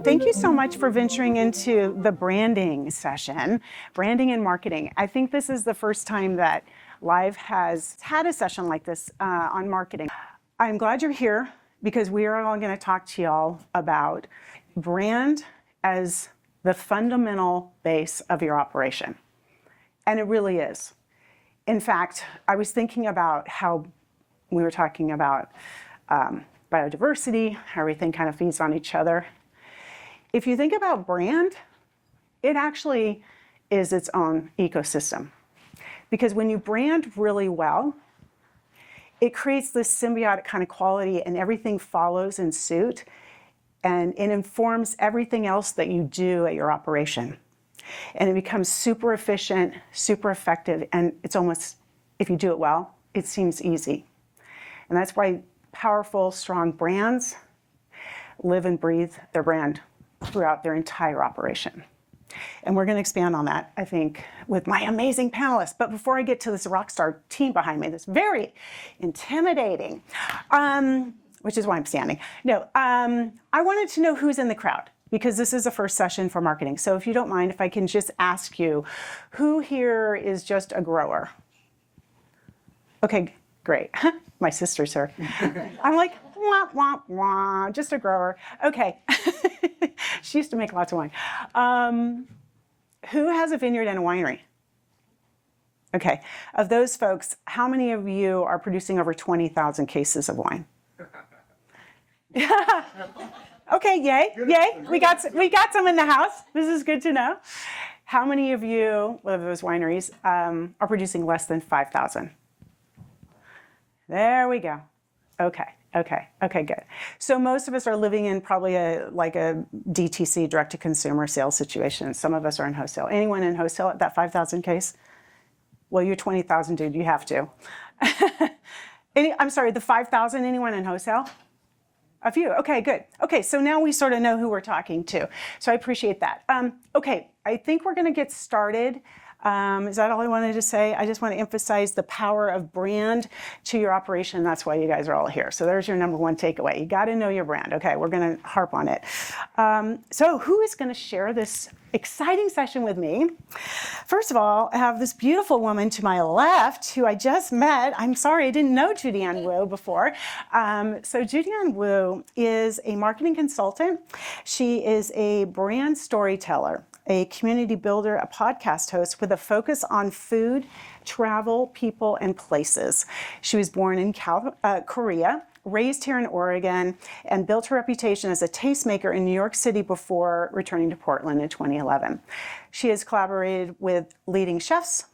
Thank you so much for venturing into the branding session, branding and marketing. I think this is the first time that Live has had a session like this on marketing. I'm glad you're here because we are all going to talk to y'all about brand as the fundamental base of your operation. And it really is. In fact, I was thinking about how we were talking about biodiversity, how everything kind of feeds on each other. If you think about brand, it actually is its own ecosystem. Because when you brand really well, it creates this symbiotic kind of quality and everything follows in suit and it informs everything else that you do at your operation. And it becomes super efficient, super effective, and it's almost, if you do it well, it seems easy. And that's why powerful, strong brands live and breathe their brand throughout their entire operation. And we're going to expand on that, I think, with my amazing panelists. But before I get to this rock star team behind me, that's very intimidating, which is why I'm standing. No, I wanted to know who's in the crowd, because this is the first session for marketing. So if you don't mind, if I can just ask you, who here is just a grower? Okay, great. My sister's here. I'm like, wah, wah, wah, just a grower. Okay. She used to make lots of wine. Who has a vineyard and a winery? Okay. Of those folks, how many of you are producing over 20,000 cases of wine? Okay, yay, yay. We got some in the house. This is good to know. How many of you, of those wineries, are producing less than 5,000? There we go. Okay, good. So most of us are living in probably a DTC, direct-to-consumer sales situation. Some of us are in wholesale. Anyone in wholesale at that 5,000 case? Well, you're 20,000, dude. You have to. I'm sorry, the 5,000, anyone in wholesale? A few. Okay, good. Okay, so now we sort of know who we're talking to. So I appreciate that. Okay, I think we're going to get started. Is that all I wanted to say? I just want to emphasize the power of brand to your operation. That's why you guys are all here. So there's your number one takeaway. You got to know your brand. Okay, we're going to harp on it. So who is going to share this exciting session with me? First of all, I have this beautiful woman to my left who I just met. I'm sorry, I didn't know Judiaann Woo before. So Judiaann Woo is a marketing consultant. She is a brand storyteller, a community builder, a podcast host with a focus on food, travel, people, and places. She was born in Korea, raised here in Oregon, and built her reputation as a tastemaker in New York City before returning to Portland in 2011. She has collaborated with leading chefs,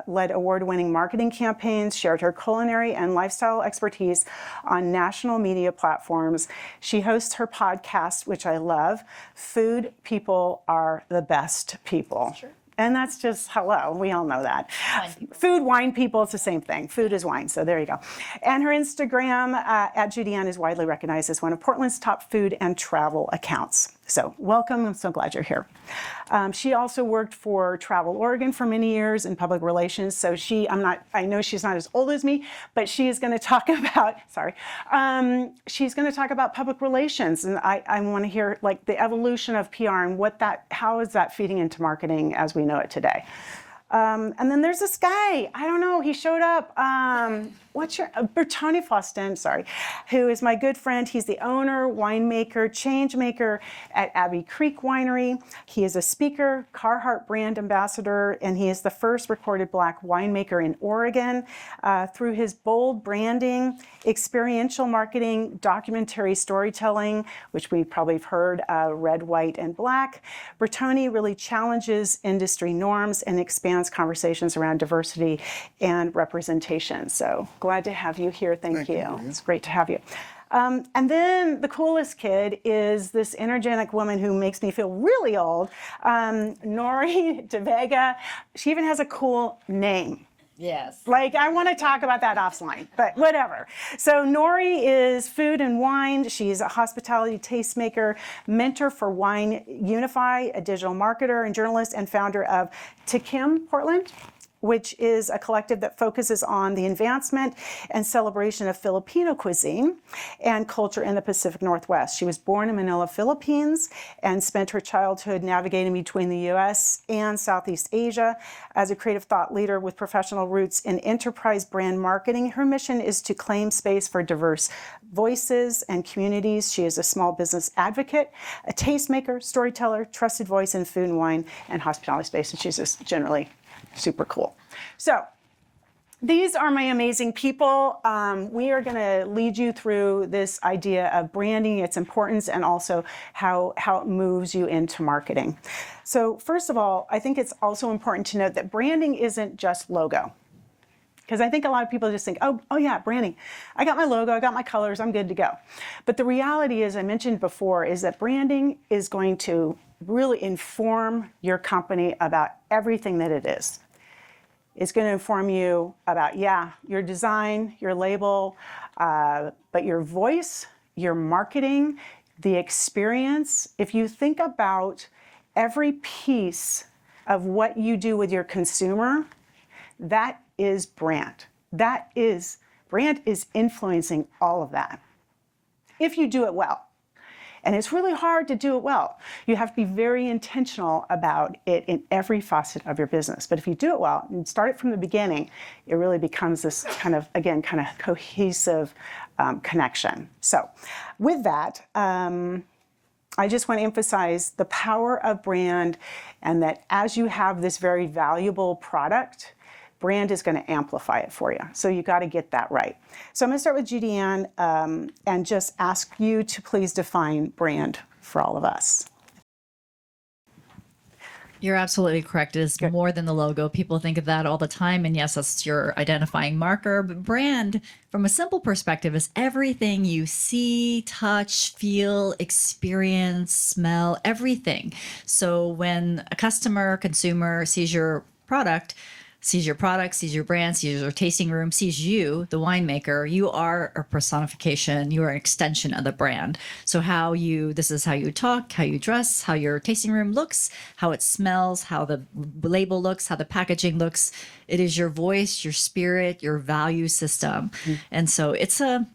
led award-winning marketing campaigns, shared her culinary and lifestyle expertise on national media platforms. She hosts her podcast, which I love, Food People Are the Best People. Sure. And that's just, hello, we all know that. Food, wine, people, it's the same thing. Food is wine, so there you go. And her Instagram, at Judiaann, is widely recognized as one of Portland's top food and travel accounts. So welcome, I'm so glad you're here. She also worked for Travel Oregon for many years in public relations. So I know she's not as old as me, but she is gonna talk about, she's gonna talk about public relations. And I wanna hear like the evolution of PR and how is that feeding into marketing as we know it today. And then there's this guy, I don't know, he showed up, Bertony Faustin, who is my good friend. He's the owner, winemaker, change maker at Abbey Creek Winery. He is a speaker, Carhartt brand ambassador, and he is the first recorded Black winemaker in Oregon. Through his bold branding, experiential marketing, documentary storytelling, which we probably have heard, red, white, and black, Bertony really challenges industry norms and expands conversations around diversity and representation. So glad to have you here. Thank you. It's great to have you. And then the coolest kid is this energetic woman who makes me feel really old, Nori De Vega. She even has a cool name. Yes. I want to talk about that offline, but whatever. So Nori is food and wine. She's a hospitality tastemaker, mentor for Wine Unify, a digital marketer and journalist, and founder of Tikim Portland, which is a collective that focuses on the advancement and celebration of Filipino cuisine and culture in the Pacific Northwest. She was born in Manila, Philippines, and spent her childhood navigating between the U.S. and Southeast Asia. As a creative thought leader with professional roots in enterprise brand marketing, her mission is to claim space for diverse voices and communities. She is a small business advocate, a tastemaker, storyteller, trusted voice in food and wine and hospitality space, and she's just generally super cool. So these are my amazing people. We are going to lead you through this idea of branding, its importance, and also how it moves you into marketing. So first of all, I think it's also important to note that branding isn't just logo. Because I think a lot of people just think, oh yeah, branding. I got my logo, I got my colors, I'm good to go. But the reality, as I mentioned before, is that branding is going to really inform your company about everything that it is. It's going to inform you about, your design, your label, but your voice, your marketing, the experience. If you think about every piece of what you do with your consumer, that is brand. Brand is influencing all of that, if you do it well. And it's really hard to do it well. You have to be very intentional about it in every facet of your business. But if you do it well and start it from the beginning, it really becomes this kind of cohesive connection. So with that, I just want to emphasize the power of brand, and that as you have this very valuable product, brand is going to amplify it for you. So you got to get that right. So I'm going to start with Judiaann and just ask you to please define brand for all of us. You're absolutely correct. It is more than the logo. People think of that all the time. And yes, that's your identifying marker. But brand, from a simple perspective, is everything you see, touch, feel, experience, smell, everything. So when a customer, consumer sees your product, sees your brand, sees your tasting room, sees you, the winemaker, you are a personification, you are an extension of the brand. So this is how you talk, how you dress, how your tasting room looks, how it smells, how the label looks, how the packaging looks. It is your voice, your spirit, your value system. And so it's an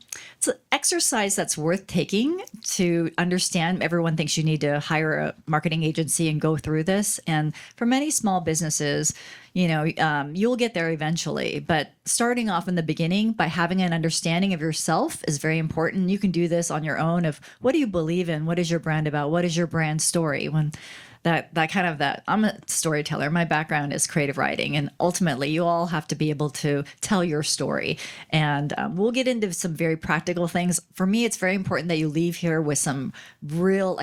exercise that's worth taking to understand. Everyone thinks you need to hire a marketing agency and go through this. And for many small businesses, you'll get there eventually. But starting off in the beginning by having an understanding of yourself is very important. You can do this on your own of what do you believe in? What is your brand about? What is your brand story? I'm a storyteller. My background is creative writing, and ultimately you all have to be able to tell your story. And we'll get into some very practical things. For me, it's very important that you leave here with some real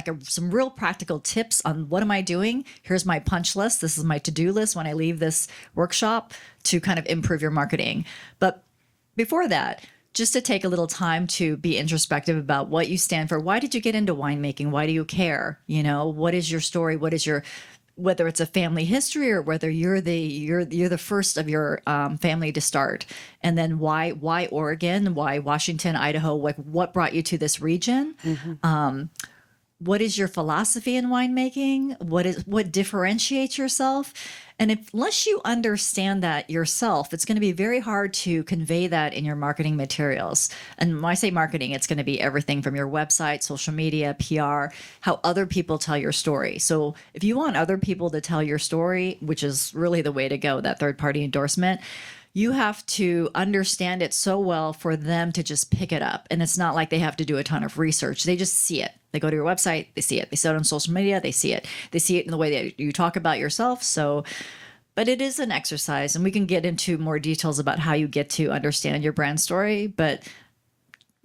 practical tips on what am I doing? Here's my punch list. This is my to-do list when I leave this workshop to kind of improve your marketing. But before that, just to take a little time to be introspective about what you stand for. Why did you get into winemaking? Why do you care? What is your story? Whether it's a family history or whether you're the first of your family to start, and then why Oregon? Why Washington, Idaho? What brought you to this region? What is your philosophy in winemaking? What differentiates yourself? And unless you understand that yourself, it's going to be very hard to convey that in your marketing materials. And when I say marketing, it's going to be everything from your website, social media, PR, how other people tell your story. So if you want other people to tell your story, which is really the way to go, that third-party endorsement, you have to understand it so well for them to just pick it up. And it's not like they have to do a ton of research. They just see it. They go to your website, they see it. They see it on social media, they see it. They see it in the way that you talk about yourself. But it is an exercise, and we can get into more details about how you get to understand your brand story. But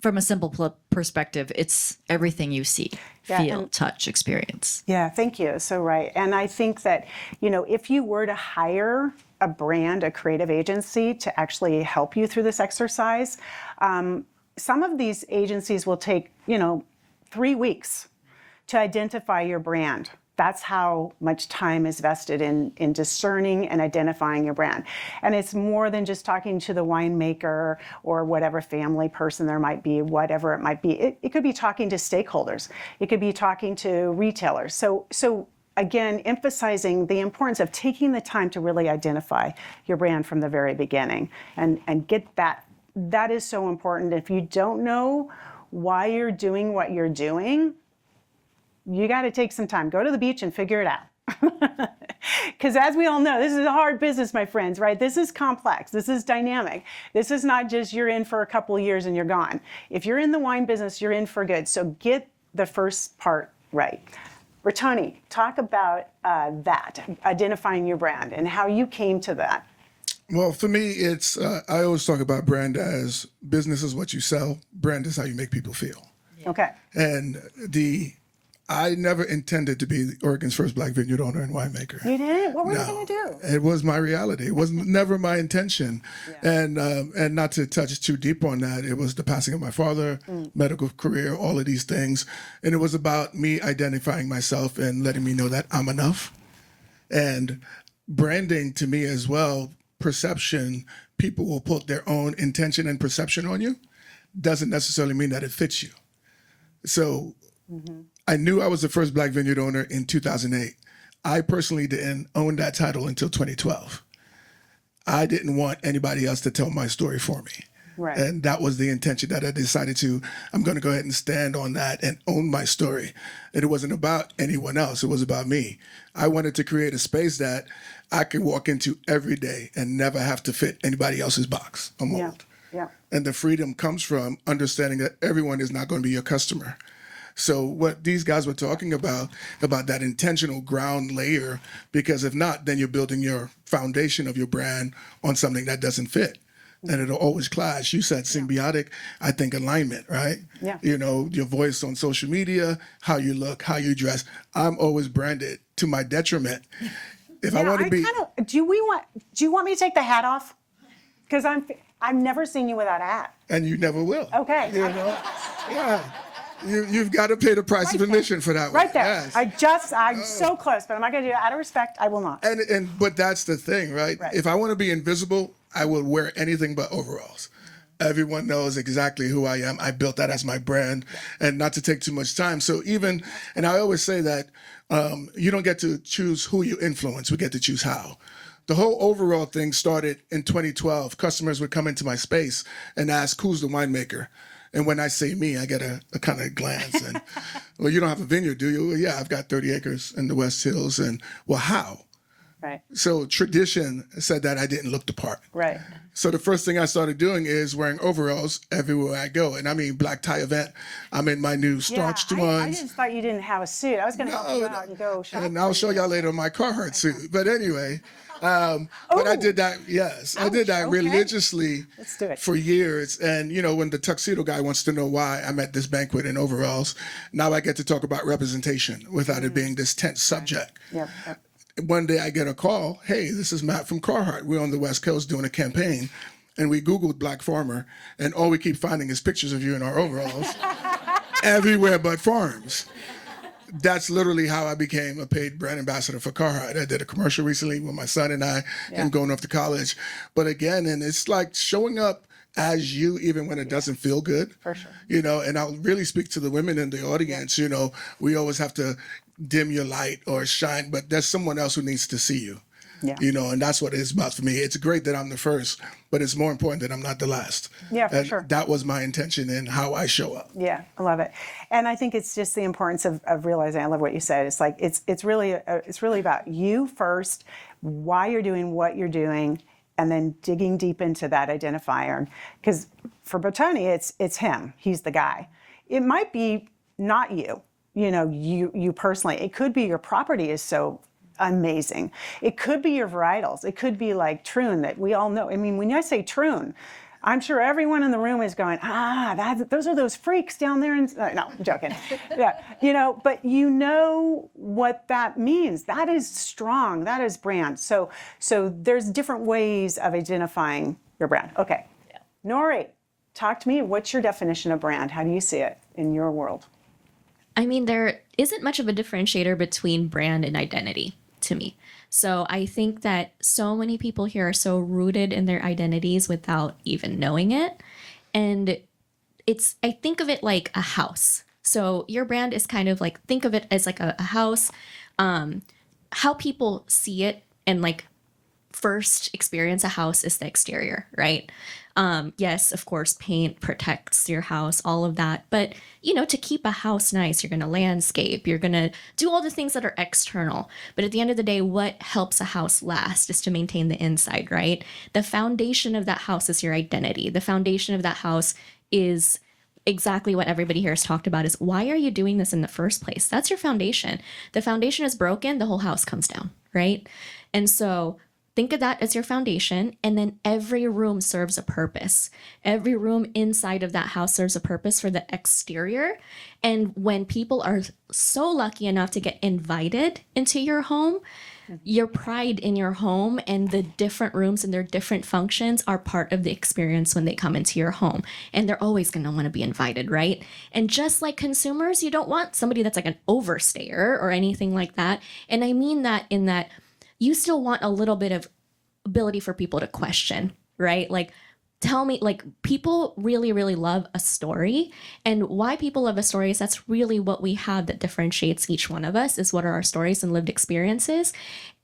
from a simple perspective, it's everything you see, feel, touch, experience. Yeah, thank you. So right. And I think that, if you were to hire a creative agency to actually help you through this exercise, some of these agencies will take, 3 weeks to identify your brand. That's how much time is vested in discerning and identifying your brand. And it's more than just talking to the winemaker or whatever family person there might be, whatever it might be. It could be talking to stakeholders. It could be talking to retailers. So again, emphasizing the importance of taking the time to really identify your brand from the very beginning and get that. That is so important. If you don't know why you're doing what you're doing, you got to take some time. Go to the beach and figure it out. Because as we all know, this is a hard business, my friends, right? This is complex. This is dynamic. This is not just you're in for a couple of years and you're gone. If you're in the wine business, you're in for good. So get the first part right. Bertony, talk about that, identifying your brand and how you came to that. Well, for me, it's I always talk about brand as business is what you sell, brand is how you make people feel. Okay. And I never intended to be Oregon's first Black vineyard owner and winemaker. You didn't? What were you going to do? It was my reality. It was never my intention. And not to touch too deep on that, it was the passing of my father, medical career, all of these things. And it was about me identifying myself and letting me know that I'm enough. And branding to me as well, perception, people will put their own intention and perception on you. Doesn't necessarily mean that it fits you. So I knew I was the first Black vineyard owner in 2008. I personally didn't own that title until 2012. I didn't want anybody else to tell my story for me. Right. And that was the intention that I decided I'm going to go ahead and stand on that and own my story. And it wasn't about anyone else. It was about me. I wanted to create a space that I could walk into every day and never have to fit anybody else's box or mold. Yeah. And the freedom comes from understanding that everyone is not going to be your customer. So what these guys were talking about that intentional ground layer, because if not, then you're building your foundation of your brand on something that doesn't fit. And it'll always clash. You said symbiotic, I think alignment, right? Yeah. You know, your voice on social media, how you look, how you dress. I'm always branded to my detriment. If I want to be... Do you want me to take the hat off? Because I've never seen you without a hat. And you never will. Okay. You know? Yeah. You've got to pay the price of admission for that one. Right there. Yes. I'm so close, but I'm not going to do it. Out of respect, I will not. But that's the thing, right? If I want to be invisible, I will wear anything but overalls. Everyone knows exactly who I am. I built that as my brand, and not to take too much time. So and I always say that you don't get to choose who you influence. We get to choose how. The whole overall thing started in 2012. Customers would come into my space and ask, who's the winemaker? And when I say me, I get a kind of glance and, well, you don't have a vineyard, do you? Well, yeah, I've got 30 acres in the West Hills. And, well, how? Right. So tradition said that I didn't look the part. Right. So the first thing I started doing is wearing overalls everywhere I go. And I mean, black tie event, I'm in my new starched ones. I just thought you didn't have a suit. I was going to help you out and go shop. And I'll show y'all later my Carhartt suit. But anyway, but I did that, yes. I did that religiously for years. And, you know, when the tuxedo guy wants to know why I'm at this banquet in overalls, now I get to talk about representation without it being this tense subject. Yep. One day I get a call, hey, this is Matt from Carhartt. We're on the West Coast doing a campaign. And we Googled Black Farmer, and all we keep finding is pictures of you in our overalls everywhere but farms. That's literally how I became a paid brand ambassador for Carhartt. I did a commercial recently with my son and I, and going off to college. But again, and it's like showing up as you, even when it doesn't feel good. For sure. You know, and I'll really speak to the women in the audience. You know, we always have to dim your light or shine, but there's someone else who needs to see you. Yeah. You know, and that's what it's about for me. It's great that I'm the first, but it's more important that I'm not the last. Yeah, for and sure. That was my intention in how I show up. Yeah, I love it. And I think it's just the importance of realizing, I love what you said. It's like, it's really about you first, why you're doing what you're doing, and then digging deep into that identifier. Because for Bertony, it's him. He's the guy. It might be not you, you personally. It could be your property is so amazing. It could be your varietals. It could be like Troon that we all know. I mean, when I say Troon, I'm sure everyone in the room is going, those are those freaks down there. No, I'm joking. Yeah, but you know what that means. That is strong. That is brand. So there's different ways of identifying your brand. Okay. Yeah. Nori, talk to me. What's your definition of brand? How do you see it in your world? I mean, there isn't much of a differentiator between brand and identity to me. So I think that so many people here are so rooted in their identities without even knowing it. And I think of it like a house. So your brand is kind of like, think of it as like a house. how people see it and like first experience a house is the exterior, right? Yes, of course, paint protects your house, all of that. But, you know, to keep a house nice, you're going to landscape, you're going to do all the things that are external. But at the end of the day, what helps a house last is to maintain the inside, right? The foundation of that house is your identity. The foundation of that house is exactly what everybody here has talked about is why are you doing this in the first place? That's your foundation. The foundation is broken, the whole house comes down, right? And so think of that as your foundation, and then every room serves a purpose. Every room inside of that house serves a purpose for the exterior. And when people are so lucky enough to get invited into your home, your pride in your home and the different rooms and their different functions are part of the experience when they come into your home. And they're always going to want to be invited, right? And just like consumers, you don't want somebody that's like an overstayer or anything like that. And I mean that in that you still want a little bit of ability for people to question, right? Like, tell me, like, people really, really love a story. And why people love a story is that's really what we have that differentiates each one of us is what are our stories and lived experiences.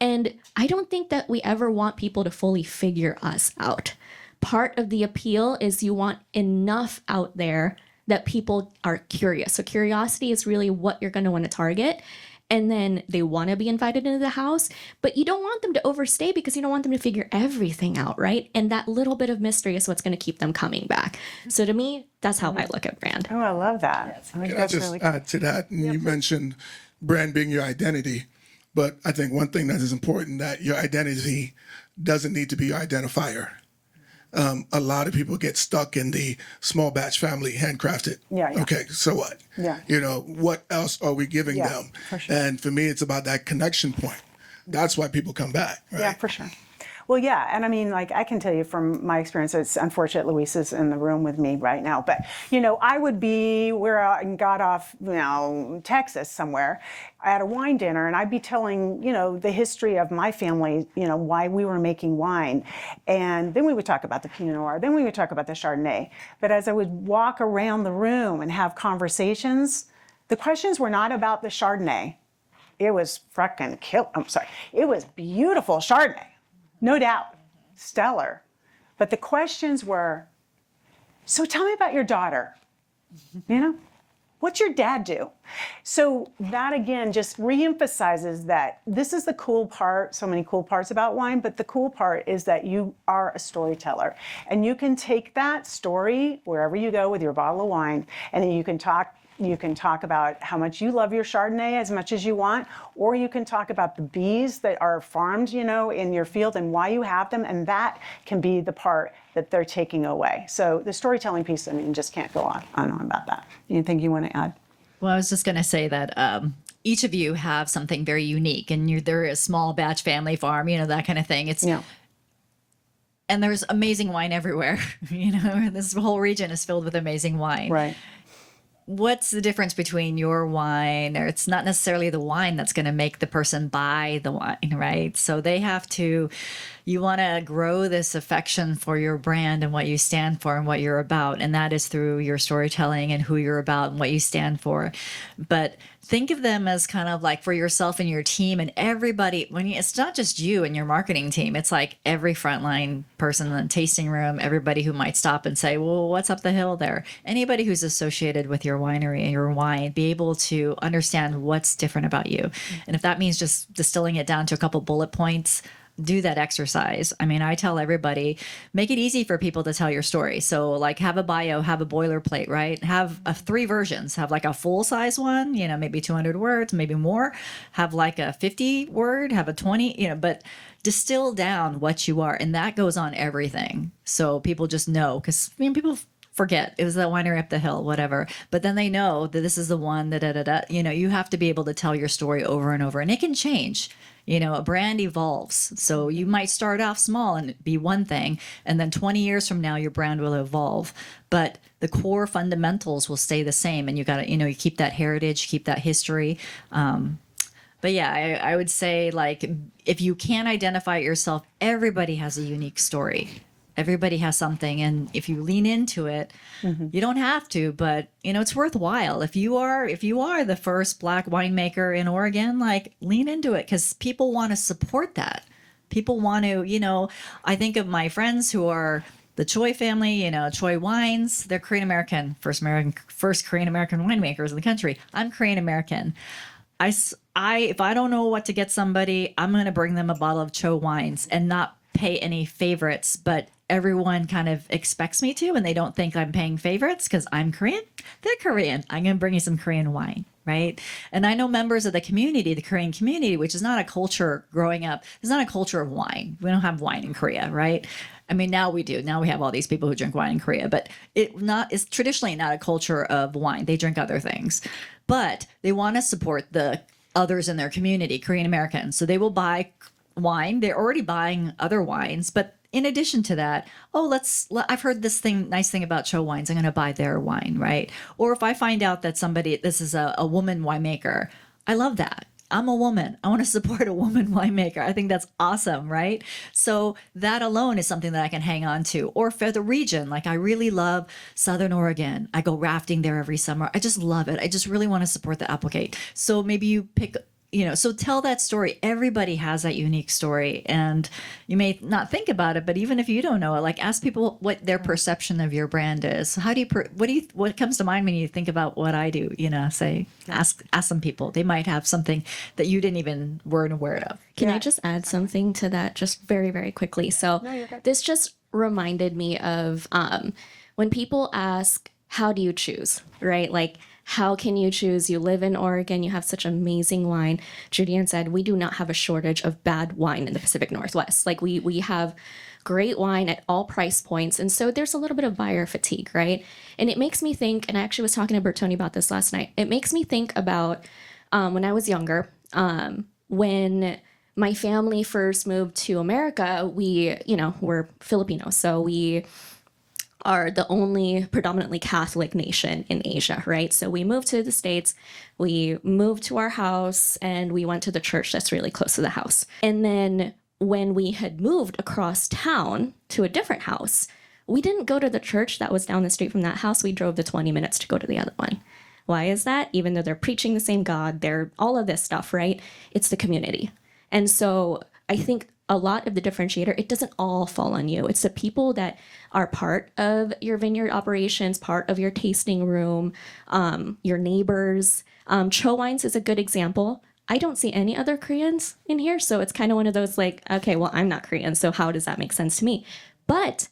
And I don't think that we ever want people to fully figure us out. Part of the appeal is you want enough out there that people are curious. So curiosity is really what you're going to want to target. And then they want to be invited into the house, but you don't want them to overstay because you don't want them to figure everything out, right? And that little bit of mystery is what's going to keep them coming back. So to me, that's how I look at brand. Oh, I love that. I think Can I that's just really add to that? And you mentioned brand being your identity, but I think one thing that is important that your identity doesn't need to be your identifier. A lot of people get stuck in the small batch family handcrafted. Yeah. Okay, so what? Yeah. You know, what else are we giving them? for sure. And for me, it's about that connection point. That's why people come back. Right? Yeah, for sure. Well, yeah, and I mean, like, I can tell you from my experience, it's unfortunate Luis is in the room with me right now, but, you know, I would be where I got off, you know, Texas somewhere at a wine dinner, and I'd be telling, you know, the history of my family, you know, why we were making wine. And then we would talk about the Pinot Noir, then we would talk about the Chardonnay. But as I would walk around the room and have conversations, the questions were not about the Chardonnay. It was it was beautiful Chardonnay. No doubt, stellar. But the questions were, so tell me about your daughter. You know, what's your dad do? So that again just reemphasizes that this is the cool part, so many cool parts about wine, but the cool part is that you are a storyteller. And you can take that story wherever you go with your bottle of wine, and then you can talk about how much you love your Chardonnay as much as you want, or you can talk about the bees that are farmed, you know, in your field and why you have them, and that can be the part that they're taking away. So the storytelling piece, I mean, just can't go on about that. Anything you want to add? Well, I was just going to say that each of you have something very unique, and they're a small batch family farm, you know, that kind of thing. It's Yeah. And there's amazing wine everywhere. You know, this whole region is filled with amazing wine. Right. What's the difference between your wine, or it's not necessarily the wine that's going to make the person buy the wine, right? So you want to grow this affection for your brand and what you stand for and what you're about. And that is through your storytelling and who you're about and what you stand for. But think of them as kind of like for yourself and your team and everybody. It's not just you and your marketing team. It's like every frontline person in the tasting room, everybody who might stop and say, well, what's up the hill there? Anybody who's associated with your winery and your wine, be able to understand what's different about you. And if that means just distilling it down to a couple bullet points, do that exercise. I mean, I tell everybody, make it easy for people to tell your story. So like have a bio, have a boilerplate, right? Have 3 versions. Have like a full size one, you know, maybe 200 words, maybe more. Have like a 50 word, have a 20, you know, but distill down what you are. And that goes on everything. So people just know, because I mean, people forget it was that winery up the hill, whatever. But then they know that this is the one, you know, you have to be able to tell your story over and over, and it can change. You know, a brand evolves. So you might start off small and be one thing, and then 20 years from now, your brand will evolve. But the core fundamentals will stay the same. And you got to, you know, you keep that heritage, keep that history. But yeah, I would say, like, if you can't identify it yourself, everybody has a unique story. Everybody has something. And if you lean into it, you don't have to, but it's worthwhile. If you are the first Black winemaker in Oregon, like lean into it, because people want to support that. People want to, I think of my friends who are the Choi family, Choi Wines, they're Korean American, first Korean American winemakers in the country. I'm Korean American. If I don't know what to get somebody, I'm going to bring them a bottle of Cho wines and not pay any favorites, but everyone kind of expects me to, and they don't think I'm paying favorites because I'm Korean. They're Korean. I'm going to bring you some Korean wine, right? And I know members of the community, the Korean community, which is not a culture growing up. It's not a culture of wine. We don't have wine in Korea, right? I mean, now we do. Now we have all these people who drink wine in Korea, but it's traditionally not a culture of wine. They drink other things, but they want to support the others in their community, Korean Americans. So they will buy wine. They're already buying other wines, but in addition to that, I've heard nice thing about Cho wines. I'm going to buy their wine, right? Or if I find out that this is a woman winemaker, I love that. I'm a woman. I want to support a woman winemaker. I think that's awesome, right? So that alone is something that I can hang on to. Or for the region, like I really love Southern Oregon. I go rafting there every summer. I just love it. I just really want to support the applicate. So maybe you pick, so tell that story. Everybody has that unique story, and you may not think about it, but even if you don't know it, like ask people what their perception of your brand is. How do you, what comes to mind when you think about what I do? Ask some people. They might have something that you didn't even weren't aware of. Can I just add something to that just very, very quickly? So this just reminded me of when people ask, how do you choose, right? Like, how can you choose? You live in Oregon, you have such amazing wine. Judiaann said, we do not have a shortage of bad wine in the Pacific Northwest. Like we have great wine at all price points. And so there's a little bit of buyer fatigue, right? And it makes me think, and I actually was talking to Bertony about this last night. It makes me think about when I was younger, when my family first moved to America, we're Filipino. So we are the only predominantly Catholic nation in Asia, right? So we moved to the States, we moved to our house, and we went to the church that's really close to the house. And then when we had moved across town to a different house, we didn't go to the church that was down the street from that house. We drove the 20 minutes to go to the other one. Why is that? Even though they're preaching the same God, they're all of this stuff, right? It's the community. And so I think a lot of the differentiator, it doesn't all fall on you. It's the people that are part of your vineyard operations, part of your tasting room, your neighbors. Cho Wines is a good example. I don't see any other Koreans in here, so it's kind of one of those like, okay, well, I'm not Korean, so how does that make sense to me? But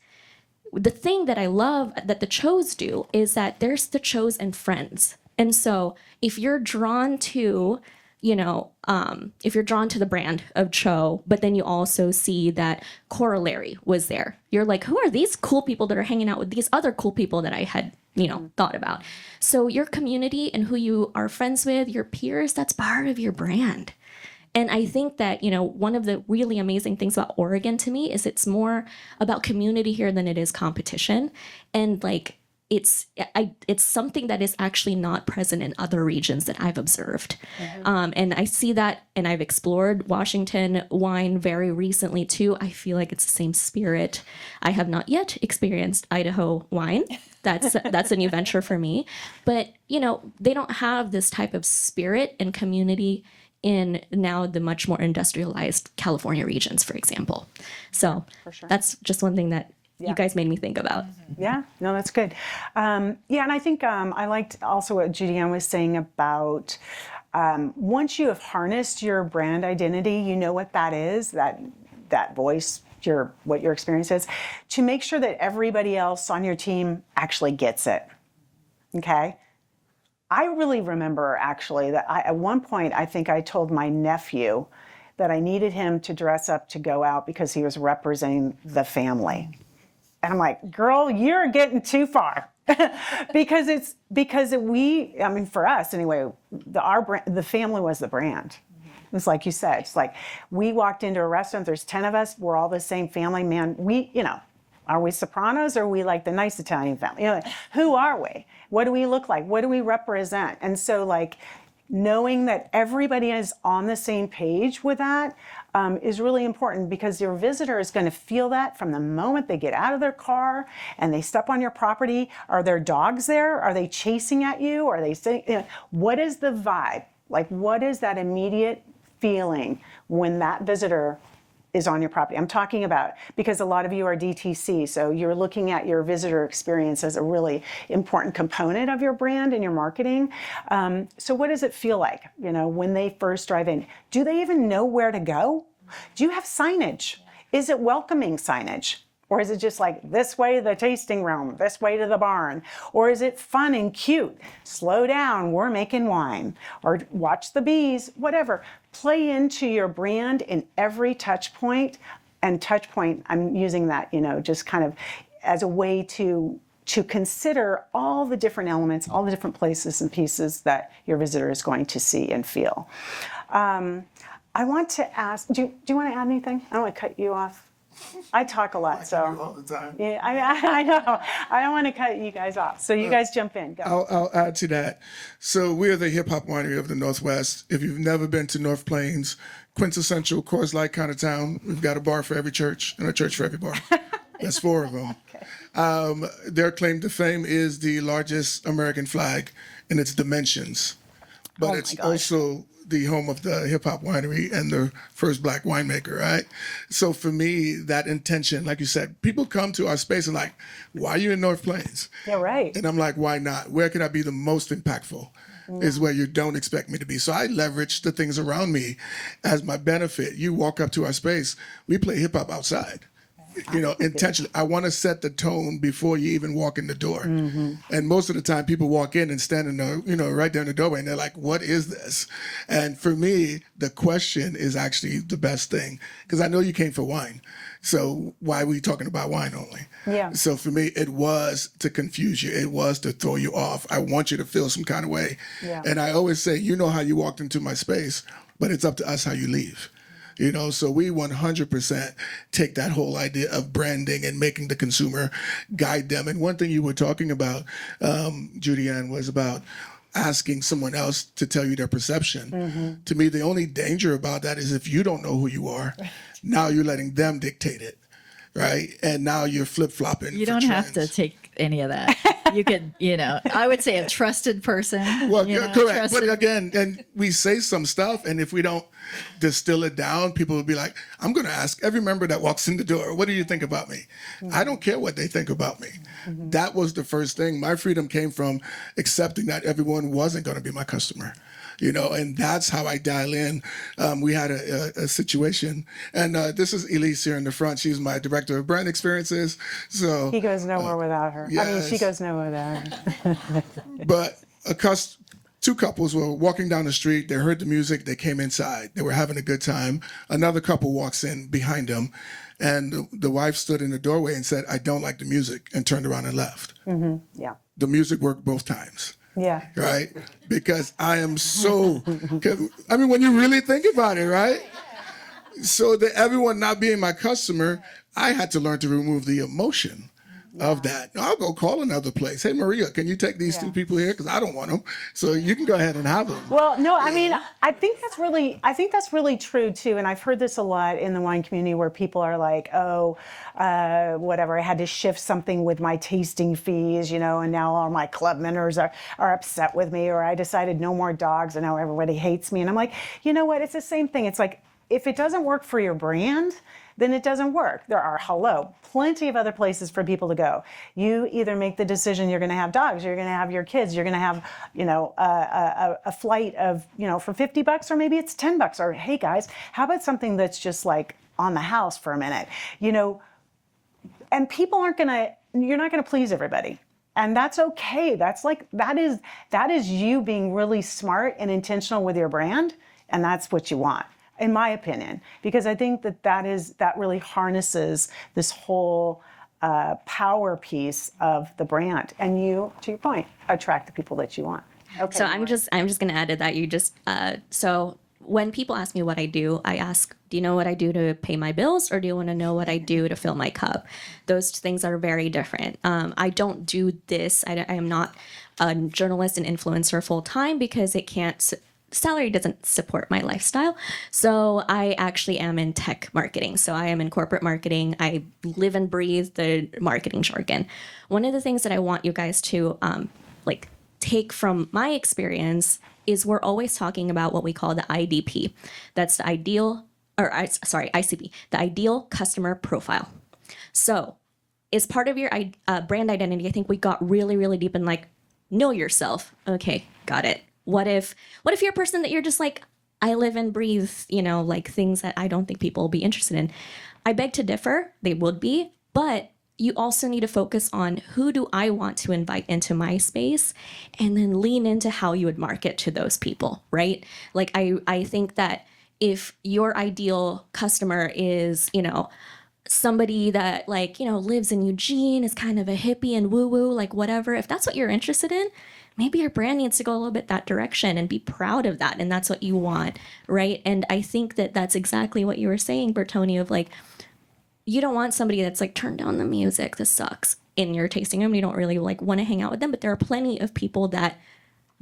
the thing that I love that the Chos do is that there's the Chos and friends. And so if you're drawn to if you're drawn to the brand of Cho, but then you also see that Corollary was there, you're like, who are these cool people that are hanging out with these other cool people that I had, thought about? So your community and who you are friends with, your peers, that's part of your brand. And I think that, one of the really amazing things about Oregon to me is it's more about community here than it is competition. And like, it's something that is actually not present in other regions that I've observed. And I see that, and I've explored Washington wine very recently too. I feel like it's the same spirit. I have not yet experienced Idaho wine. That's a new venture for me. But, they don't have this type of spirit and community in now the much more industrialized California regions, for example. So that's just one thing that you guys made me think about. Yeah, no, that's good. And I think I liked also what Judiaann was saying about once you have harnessed your brand identity, you know what that is, that voice, what your experience is, to make sure that everybody else on your team actually gets it. Okay? I really remember actually that at one point, I think I told my nephew that I needed him to dress up to go out because he was representing the family. And I'm like, girl, you're getting too far. because for us anyway, the family was the brand. It's like you said, it's like we walked into a restaurant, there's 10 of us, we're all the same family, man. Are we Sopranos or are we like the nice Italian family? Who are we? What do we look like? What do we represent? And so like knowing that everybody is on the same page with that, is really important, because your visitor is going to feel that from the moment they get out of their car and they step on your property. Are there dogs there? Are they chasing at you? Are they saying, what is the vibe? Like, what is that immediate feeling when that visitor is on your property? I'm talking about, because a lot of you are DTC, so you're looking at your visitor experience as a really important component of your brand and your marketing. So what does it feel like, when they first drive in? Do they even know where to go? Do you have signage? Is it welcoming signage? Or is it just like, this way to the tasting room, this way to the barn? Or is it fun and cute? Slow down, we're making wine. Or watch the bees, whatever. Play into your brand in every touch point. And touch point, I'm using that, just kind of as a way to consider all the different elements, all the different places and pieces that your visitor is going to see and feel. I want to ask, do you want to add anything? I don't want to cut you off. I talk a lot, so. All the time. Yeah, I know. I don't want to cut you guys off. So you guys jump in. Go. I'll add to that. So we are the hip hop winery of the Northwest. If you've never been to North Plains, quintessential Coors Light kind of town, we've got a bar for every church and a church for every bar. That's 4 of them. Okay. Their claim to fame is the largest American flag in its dimensions, but it's also the home of the hip hop winery and the first Black winemaker, right? So for me, that intention, like you said, people come to our space and like, why are you in North Plains? Yeah, right. And I'm like, why not? Where can I be the most impactful? Is where you don't expect me to be. So I leverage the things around me as my benefit. You walk up to our space, we play hip hop outside. Intentionally. I want to set the tone before you even walk in the door. And most of the time people walk in and stand in the, right there in the doorway and they're like, what is this? And for me, the question is actually the best thing, because I know you came for wine. So why are we talking about wine only? Yeah. So for me, it was to confuse you. It was to throw you off. I want you to feel some kind of way. Yeah. And I always say, you know how you walked into my space, but it's up to us how you leave. So we 100% take that whole idea of branding and making the consumer guide them. And one thing you were talking about, Judiaann, was about asking someone else to tell you their perception. To me, the only danger about that is if you don't know who you are, now you're letting them dictate it, right? And now you're flip-flopping. You don't have to take any of that. You could, I would say a trusted person. Well, correct. But again, and we say some stuff, and if we don't distill it down, people will be like, I'm going to ask every member that walks in the door, what do you think about me? I don't care what they think about me. That was the first thing. My freedom came from accepting that everyone wasn't going to be my customer. And that's how I dial in. We had a situation, and this is Elise here in the front. She's my director of brand experiences. So he goes nowhere without her. Yes. I mean, she goes nowhere without her. But two couples were walking down the street. They heard the music. They came inside. They were having a good time. Another couple walks in behind them, and the wife stood in the doorway and said, "I don't like the music," and turned around and left. Yeah. The music worked both times. Yeah. Right? Because I am so, when you really think about it, right? So that everyone not being my customer, I had to learn to remove the emotion of that. I'll go call another place. Hey, Maria, can you take these 2 people here? Because I don't want them. So you can go ahead and have them. Well, no, I think that's really true too. And I've heard this a lot in the wine community where people are like, whatever, I had to shift something with my tasting fees, and now all my club members are upset with me, or I decided no more dogs and now everybody hates me. And I'm like, you know what? It's the same thing. It's like, if it doesn't work for your brand, then it doesn't work. There are, plenty of other places for people to go. You either make the decision you're going to have dogs, you're going to have your kids, you're going to have, a flight of, for $50, or maybe it's $10, or hey guys, how about something that's just like on the house for a minute, and people you're not going to please everybody. And that's okay. That is you being really smart and intentional with your brand. And that's what you want, in my opinion, because I think that really harnesses this whole power piece of the brand, and you, to your point, attract the people that you want. Okay. So I'm just going to add to that. So when people ask me what I do, I ask, do you know what I do to pay my bills, or do you want to know what I do to fill my cup? Those things are very different. I don't do this. I am not a journalist and influencer full time, because it can't salary doesn't support my lifestyle. So I actually am in tech marketing. So I am in corporate marketing. I live and breathe the marketing jargon. One of the things that I want you guys to like take from my experience is we're always talking about what we call the IDP. That's the ICP, the ideal customer profile. So as part of your brand identity, I think we got really, really deep in like, know yourself. Okay, got it. What if you're a person that you're just like, I live and breathe, like things that I don't think people will be interested in. I beg to differ. They would be, but you also need to focus on who do I want to invite into my space, and then lean into how you would market to those people, right? Like I think that if your ideal customer is, somebody that lives in Eugene, is kind of a hippie and woo-woo, like whatever, if that's what you're interested in, maybe your brand needs to go a little bit that direction and be proud of that. And that's what you want, right? And I think that that's exactly what you were saying, Bertony, of like, you don't want somebody that's like, turn down the music, this sucks, in your tasting room. You don't really like want to hang out with them, but there are plenty of people that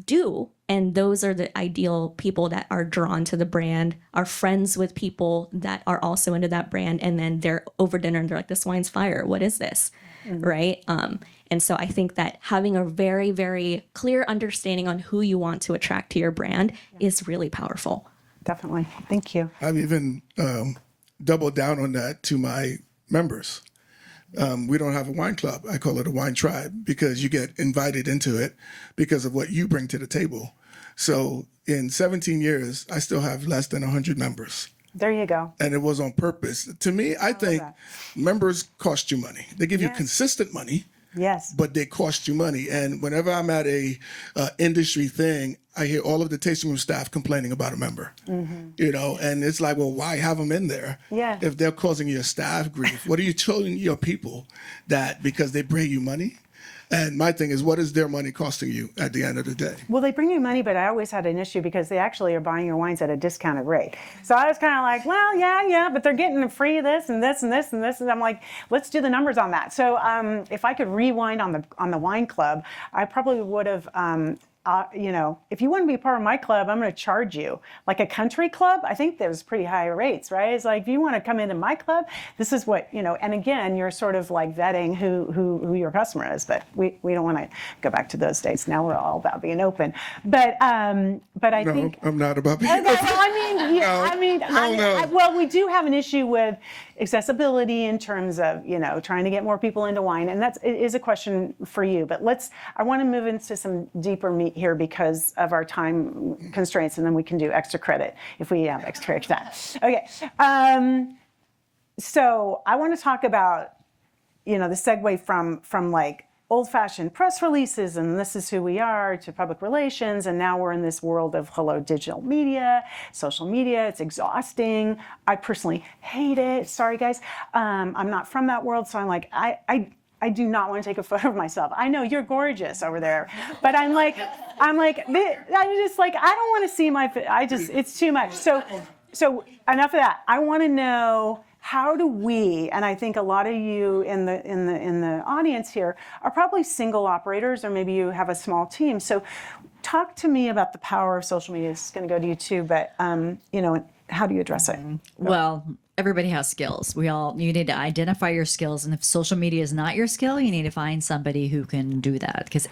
do, and those are the ideal people that are drawn to the brand, are friends with people that are also into that brand, and then they're over dinner and they're like, this wine's fire, what is this? Right? And so I think that having a very, very clear understanding on who you want to attract to your brand is really powerful. Definitely. Thank you. I've even doubled down on that to my members. We don't have a wine club. I call it a wine tribe, because you get invited into it because of what you bring to the table. So in 17 years, I still have less than 100 members. There you go. And it was on purpose. To me, I think members cost you money. They give you Yes. consistent money, Yes. but they cost you money. And whenever I'm at a industry thing, I hear all of the tasting room staff complaining about a member, and it's like, well, why have them in there Yeah. if they're causing your staff grief? What are you telling your people that because they bring you money? And my thing is, what is their money costing you at the end of the day? Well, they bring you money, but I always had an issue because they actually are buying your wines at a discounted rate. So I was kind of like, well, yeah, but they're getting free this and this and this and this. And I'm like, let's do the numbers on that. So if I could rewind on the wine club, I probably would have, if you want to be part of my club, I'm going to charge you. Like a country club, I think there's pretty high rates, right? It's like, if you want to come into my club, this is what, and again, you're sort of like vetting who your customer is, but we don't want to go back to those days. Now we're all about being open. But I think. I'm not about being Okay, well, No. well, we do have an issue with accessibility in terms of, trying to get more people into wine. And it is a question for you, but I want to move into some deeper meat here because of our time constraints, and then we can do extra credit if we have extra time. Okay. So I want to talk about, the segue from like old-fashioned press releases and this is who we are to public relations, and now we're in this world of digital media, social media. It's exhausting. I personally hate it. Sorry, guys. I'm not from that world, so I'm like, I do not want to take a photo of myself. I know you're gorgeous over there, but I'm just like, I don't want to see it's too much. So enough of that. I want to know, how do we, and I think a lot of you in the audience here are probably single operators, or maybe you have a small team. So talk to me about the power of social media. This is going to go to you too, but how do you address it? Well, everybody has skills. You need to identify your skills. And if social media is not your skill, you need to find somebody who can do that. Because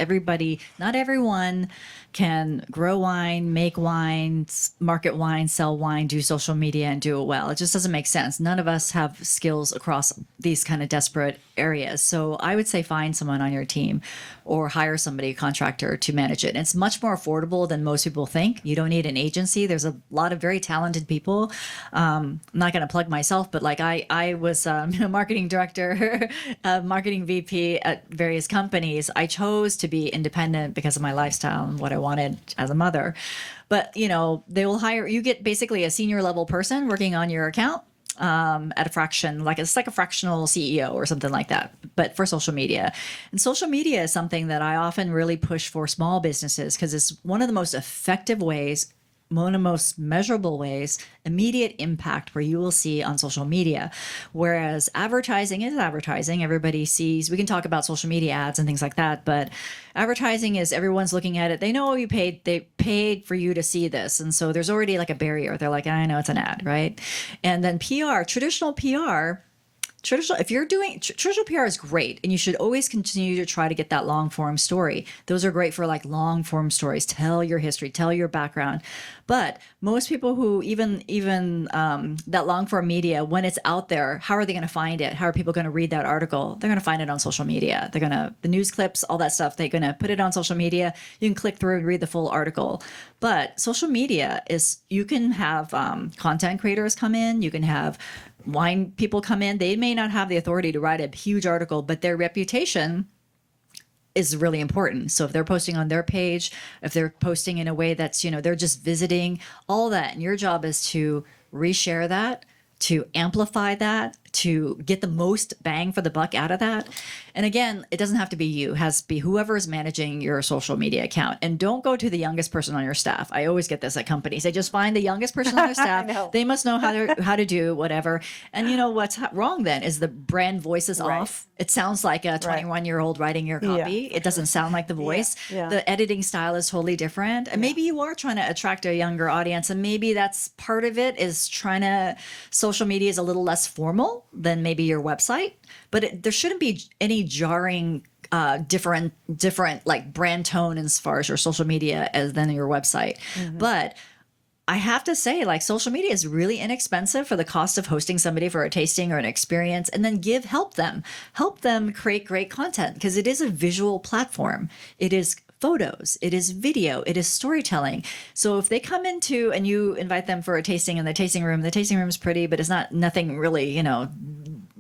not everyone can grow wine, make wine, market wine, sell wine, do social media, and do it well. It just doesn't make sense. None of us have skills across these kind of desperate areas. So I would say find someone on your team or hire somebody, a contractor, to manage it. And it's much more affordable than most people think. You don't need an agency. There's a lot of very talented people. I'm not going to plug myself, but like I was marketing director, marketing VP at various companies. I chose to be independent because of my lifestyle and what I wanted as a mother. But they will hire, you get basically a senior level person working on your account at a fraction, it's like a fractional CEO or something like that, but for social media. And social media is something that I often really push for small businesses because it's one of the most effective ways one of the most measurable ways, immediate impact, where you will see on social media. Whereas advertising is advertising. Everybody sees, we can talk about social media ads and things like that, but advertising is everyone's looking at it. They know they paid for you to see this. And so there's already like a barrier. They're like, I know it's an ad, right? And then PR, traditional PR, if you're doing traditional PR is great, and you should always continue to try to get that long form story. Those are great for like long form stories. Tell your history, tell your background. But most people who even that long form media, when it's out there, how are they going to find it? How are people going to read that article? They're going to find it on social media. They're going to the news clips, all that stuff. They're going to put it on social media. You can click through and read the full article. But social media is, you can have content creators come in. You can have wine people come in. They may not have the authority to write a huge article, but their reputation is really important. So if they're posting on their page, if they're posting in a way that's, they're just visiting, all that. And your job is to reshare that, to amplify that, to get the most bang for the buck out of that. And again, it doesn't have to be you. It has to be whoever is managing your social media account. And don't go to the youngest person on your staff. I always get this at companies. They just find the youngest person on their staff. They must know how to do whatever. And what's wrong then is the brand voice is off. It sounds like a 21-year-old writing your copy. It doesn't sound like the voice. The editing style is totally different. And maybe you are trying to attract a younger audience. And maybe that's part of it, is social media is a little less formal than maybe your website, but there shouldn't be any jarring different like brand tone as far as your social media as than your website. But I have to say, like, social media is really inexpensive for the cost of hosting somebody for a tasting or an experience, and then help them create great content, because it is a visual platform. It is photos, it is video, it is storytelling. So if they come into and you invite them for a tasting in the tasting room is pretty, but it's nothing really,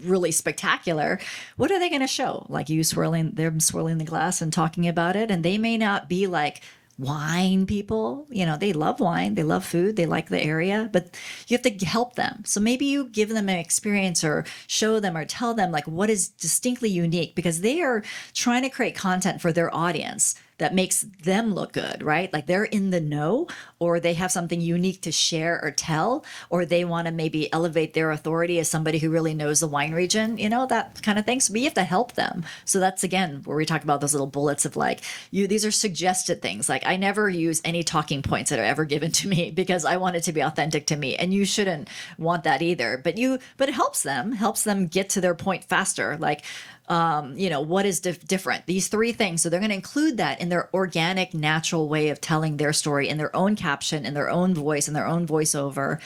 really spectacular. What are they going to show? Like them swirling the glass and talking about it. And they may not be like wine people, they love wine, they love food, they like the area, but you have to help them. So maybe you give them an experience, or show them or tell them like what is distinctly unique, because they are trying to create content for their audience that makes them look good, right? Like they're in the know, or they have something unique to share or tell, or they want to maybe elevate their authority as somebody who really knows the wine region, that kind of thing. So we have to help them. So that's, again, where we talk about those little bullets of like, these are suggested things. Like I never use any talking points that are ever given to me, because I want it to be authentic to me. And you shouldn't want that either. But it helps them get to their point faster. Like, what is different? These three things. So they're going to include that in their organic, natural way of telling their story, in their own caption, in their own voice, in their own voiceover.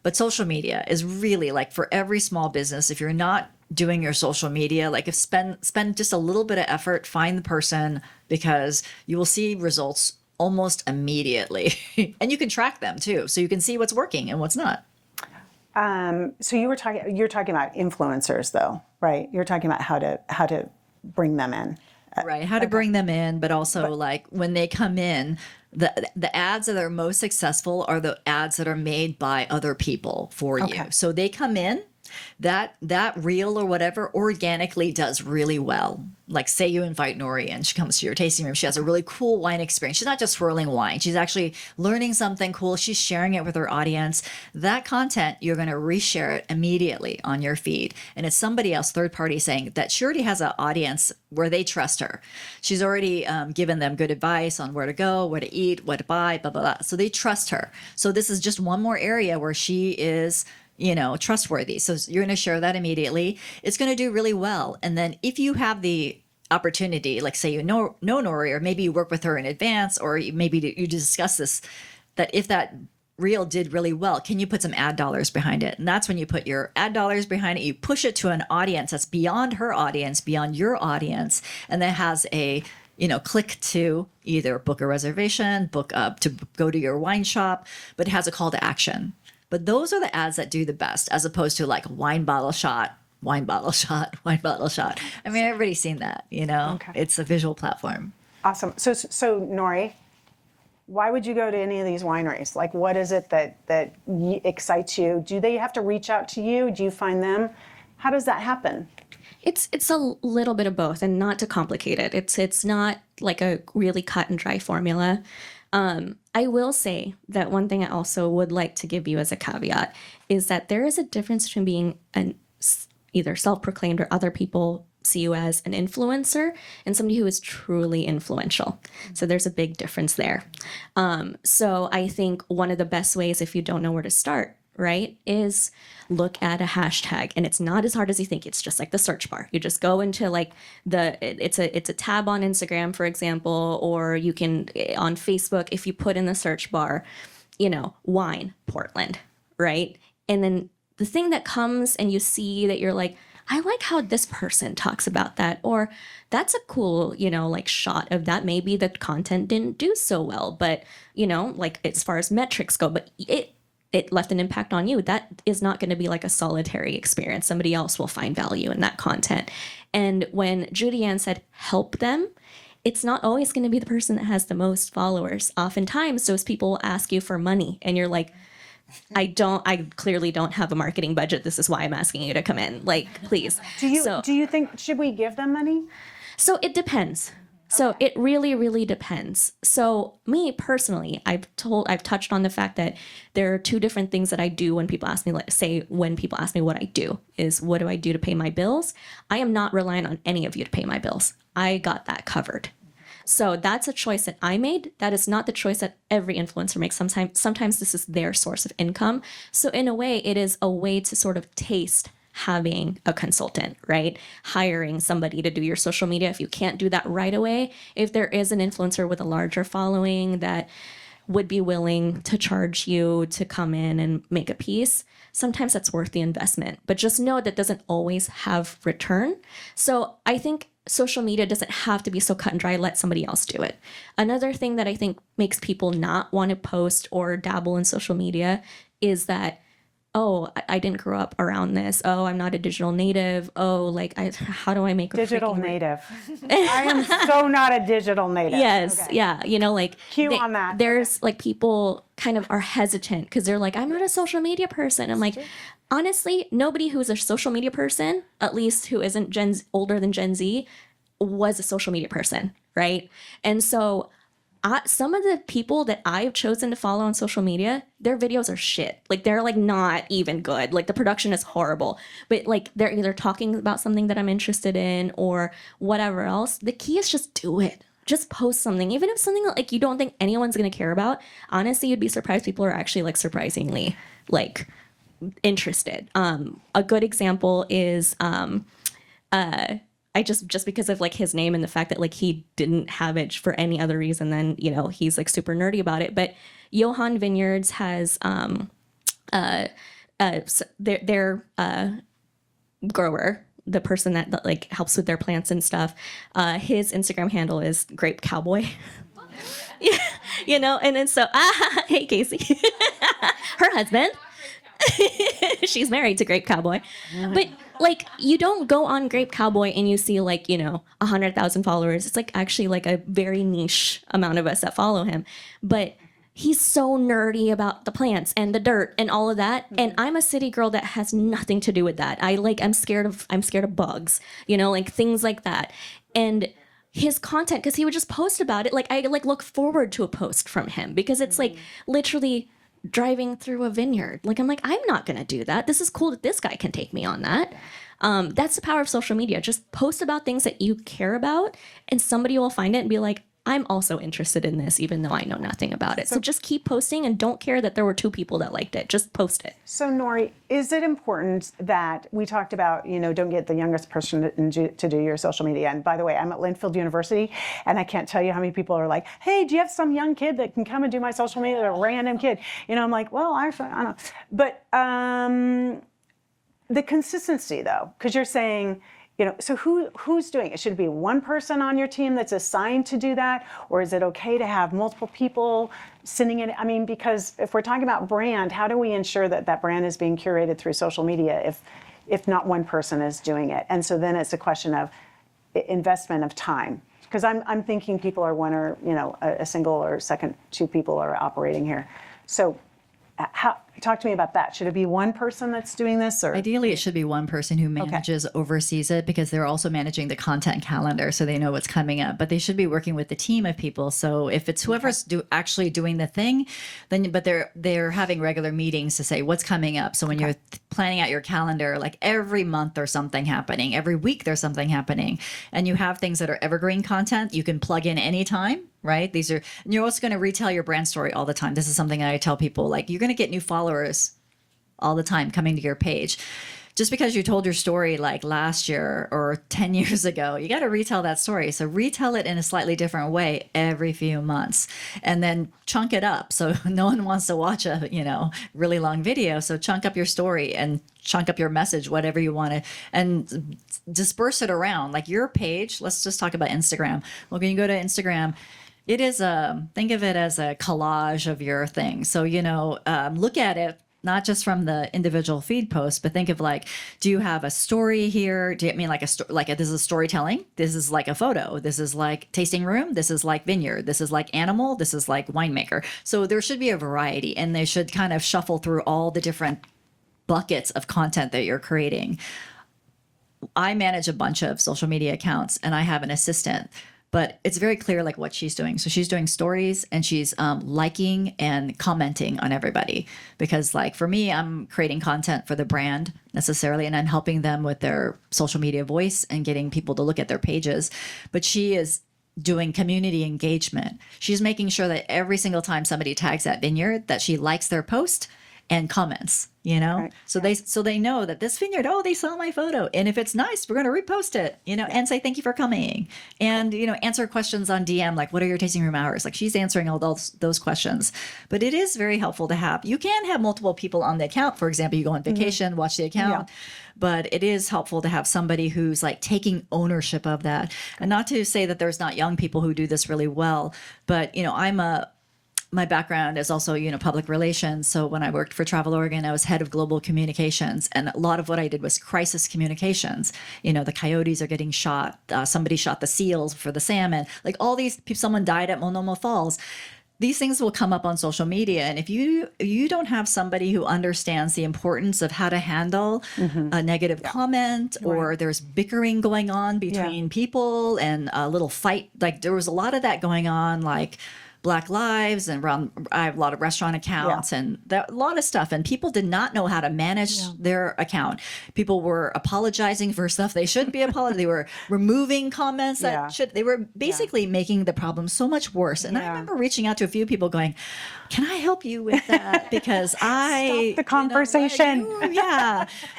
But social media is really, like, for every small business, if you're not doing your social media, like, spend just a little bit of effort, find the person, because you will see results almost immediately. And you can track them too. So you can see what's working and what's not. So you're talking about influencers, though, right? You're talking about how to bring them in. Right. How to bring them in, but also like when they come in, the ads that are most successful are the ads that are made by other people for you. So they come in, that reel or whatever organically does really well. Like, say you invite Nori and she comes to your tasting room. She has a really cool wine experience. She's not just swirling wine. She's actually learning something cool. She's sharing it with her audience. That content, you're going to reshare it immediately on your feed. And it's somebody else, third party, saying that she already has an audience where they trust her. She's already given them good advice on where to go, where to eat, what to buy, blah, blah, blah. So they trust her. So this is just one more area where she is trustworthy. So you're going to share that immediately. It's going to do really well. And then if you have the opportunity, like say you know Nori, or maybe you work with her in advance, or maybe you discuss this, that if that reel did really well, can you put some ad dollars behind it? And that's when you put your ad dollars behind it. You push it to an audience that's beyond her audience, beyond your audience, and that has a click to either book a reservation, book up to go to your wine shop, but it has a call to action. But those are the ads that do the best, as opposed to like wine bottle shot, wine bottle shot, wine bottle shot. I mean, everybody's seen that, Okay. It's a visual platform. Awesome. So Nori, why would you go to any of these wineries? Like, what is it that excites you? Do they have to reach out to you? Do you find them? How does that happen? It's a little bit of both, and not to complicate it. It's not like a really cut and dry formula. I will say that one thing I also would like to give you as a caveat is that there is a difference between being either self-proclaimed or other people see you as an influencer and somebody who is truly influential. So there's a big difference there. So I think one of the best ways, if you don't know where to start, right, is look at a hashtag. And it's not as hard as you think. It's just like the search bar. You just go into like it's a tab on Instagram, for example, or you can on Facebook, if you put in the search bar, wine, Portland, right? And then the thing that comes and you see that you're like, I like how this person talks about that, or that's a cool, like shot of that. Maybe the content didn't do so well, but like as far as metrics go, but it left an impact on you. That is not going to be like a solitary experience. Somebody else will find value in that content. And when Judiaann said help them, it's not always going to be the person that has the most followers. Oftentimes those people will ask you for money and you're like, I clearly don't have a marketing budget. This is why I'm asking you to come in. Like, please. Do you think, should we give them money? So it depends. So it really, really depends. So me personally, I've touched on the fact that there are two different things that I do when people ask me, when people ask me what I do, is what do I do to pay my bills? I am not relying on any of you to pay my bills. I got that covered. So that's a choice that I made. That is not the choice that every influencer makes. Sometimes this is their source of income. So in a way, it is a way to sort of taste having a consultant, right? Hiring somebody to do your social media. If you can't do that right away, if there is an influencer with a larger following that would be willing to charge you to come in and make a piece, sometimes that's worth the investment. But just know that doesn't always have return. So I think social media doesn't have to be so cut and dry. Let somebody else do it. Another thing that I think makes people not want to post or dabble in social media is that, oh, I didn't grow up around this. Oh, I'm not a digital native. Oh, how do I make a digital native? I am so not a digital native. Yes, okay. Yeah. Cue on that. There's people kind of are hesitant because they're like, I'm not a social media person. I'm like, honestly, nobody who's a social media person, at least who isn't older than Gen Z, was a social media person, right? And so some of the people that I've chosen to follow on social media, their videos are shit. They're not even good. The production is horrible. But they're either talking about something that I'm interested in or whatever else. The key is just do it. Just post something. Even if something you don't think anyone's going to care about, honestly, you'd be surprised people are actually surprisingly interested. A good example is I just because of his name and the fact that he didn't have it for any other reason than he's super nerdy about it. But Judiaann Vineyards has their grower, the person that helps with their plants and stuff. His Instagram handle is Grape Cowboy. Yeah, and then so hey Casey, her husband. She's married to Grape Cowboy. But you don't go on Grape Cowboy and you see 100,000 followers. It's actually a very niche amount of us that follow him. But he's so nerdy about the plants and the dirt and all of that. Mm-hmm. And I'm a city girl that has nothing to do with that. I'm scared of bugs, things like that. And his content, because he would just post about it. I look forward to a post from him because it's literally driving through a vineyard. I'm not going to do that. This is cool that this guy can take me on that. That's the power of social media. Just post about things that you care about and somebody will find it and be like, I'm also interested in this, even though I know nothing about it. So just keep posting and don't care that there were 2 people that liked it. Just post it. So Nori, is it important that we talked about, don't get the youngest person to do your social media? And by the way, I'm at Linfield University and I can't tell you how many people are like, hey, do you have some young kid that can come and do my social media? A random kid. I'm like, well, actually, I don't know. But the consistency though, because you're saying, so who's doing it? Should it be one person on your team that's assigned to do that? Or is it okay to have multiple people sending it? I mean, because if we're talking about brand, how do we ensure that that brand is being curated through social media if not one person is doing it? And so then it's a question of investment of time. Because I'm thinking people are one or, a single or second 2 people are operating here. So how Talk to me about that. Should it be one person that's doing this, or Ideally, it should be one person who manages, oversees it, because they're also managing the content calendar, so they know what's coming up. But they should be working with a team of people. So if it's whoever's actually doing the thing, then but they're having regular meetings to say what's coming up. So when you're planning out your calendar, like every month there's something happening, every week there's something happening, and you have things that are evergreen content you can plug in anytime. Right? These are, and you're also going to retell your brand story all the time. This is something that I tell people, like, you're going to get new followers all the time coming to your page. Just because you told your story like last year or 10 years ago, you got to retell that story. So retell it in a slightly different way every few months, and then chunk it up. So no one wants to watch a, really long video. So chunk up your story and chunk up your message, whatever you want to, and disperse it around. Like your page, let's just talk about Instagram. Well, when you go to Instagram, it is think of it as a collage of your thing. So, look at it not just from the individual feed post, but think of like, do you have a story here? Do you mean like this is storytelling? This is like a photo. This is like tasting room. This is like vineyard. This is like animal. This is like winemaker. So there should be a variety, and they should kind of shuffle through all the different buckets of content that you're creating. I manage a bunch of social media accounts, and I have an assistant. But it's very clear like what she's doing. So she's doing stories, and she's liking and commenting on everybody. Because like for me, I'm creating content for the brand necessarily, and I'm helping them with their social media voice and getting people to look at their pages. But she is doing community engagement. She's making sure that every single time somebody tags that vineyard, that she likes their post and comments, Right. So they know that this vineyard, they saw my photo. And if it's nice, we're going to repost it, and say, thank you for coming. And, answer questions on DM, like, what are your tasting room hours? Like she's answering all those questions. But it is very helpful to have, you can have multiple people on the account. For example, you go on vacation, watch the account. But it is helpful to have somebody who's like taking ownership of that. And not to say that there's not young people who do this really well, but, my background is also, public relations. So when I worked for Travel Oregon, I was head of global communications. And a lot of what I did was crisis communications. The coyotes are getting shot. Somebody shot the seals for the salmon. Like all these people, someone died at Multnomah Falls. These things will come up on social media. And if you don't have somebody who understands the importance of how to handle a negative comment, or there's bickering going on between people and a little fight, like there was a lot of that going on, like Black Lives, and I have a lot of restaurant accounts and a lot of stuff. And people did not know how to manage their account. People were apologizing for stuff they shouldn't be apologizing. They were removing comments they were basically making the problem so much worse. And I remember reaching out to a few people going, can I help you with that? Because Stop the conversation.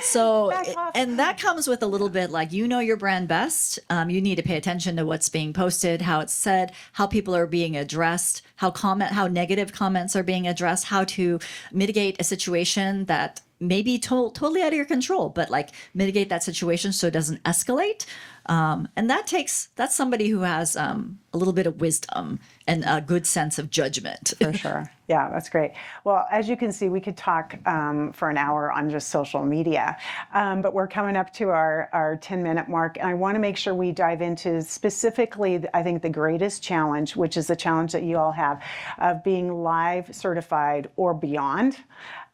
So, and that comes with a little bit like, your brand best. You need to pay attention to what's being posted, how it's said, how people are being addressed, how negative comments are being addressed, how to mitigate a situation that may be totally out of your control, but like mitigate that situation so it doesn't escalate. And that's somebody who has a little bit of wisdom and a good sense of judgment. For sure. Yeah, that's great. Well, as you can see, we could talk for an hour on just social media, but we're coming up to our 10-minute mark. And I want to make sure we dive into specifically, I think, the greatest challenge, which is the challenge that you all have of being live certified or beyond.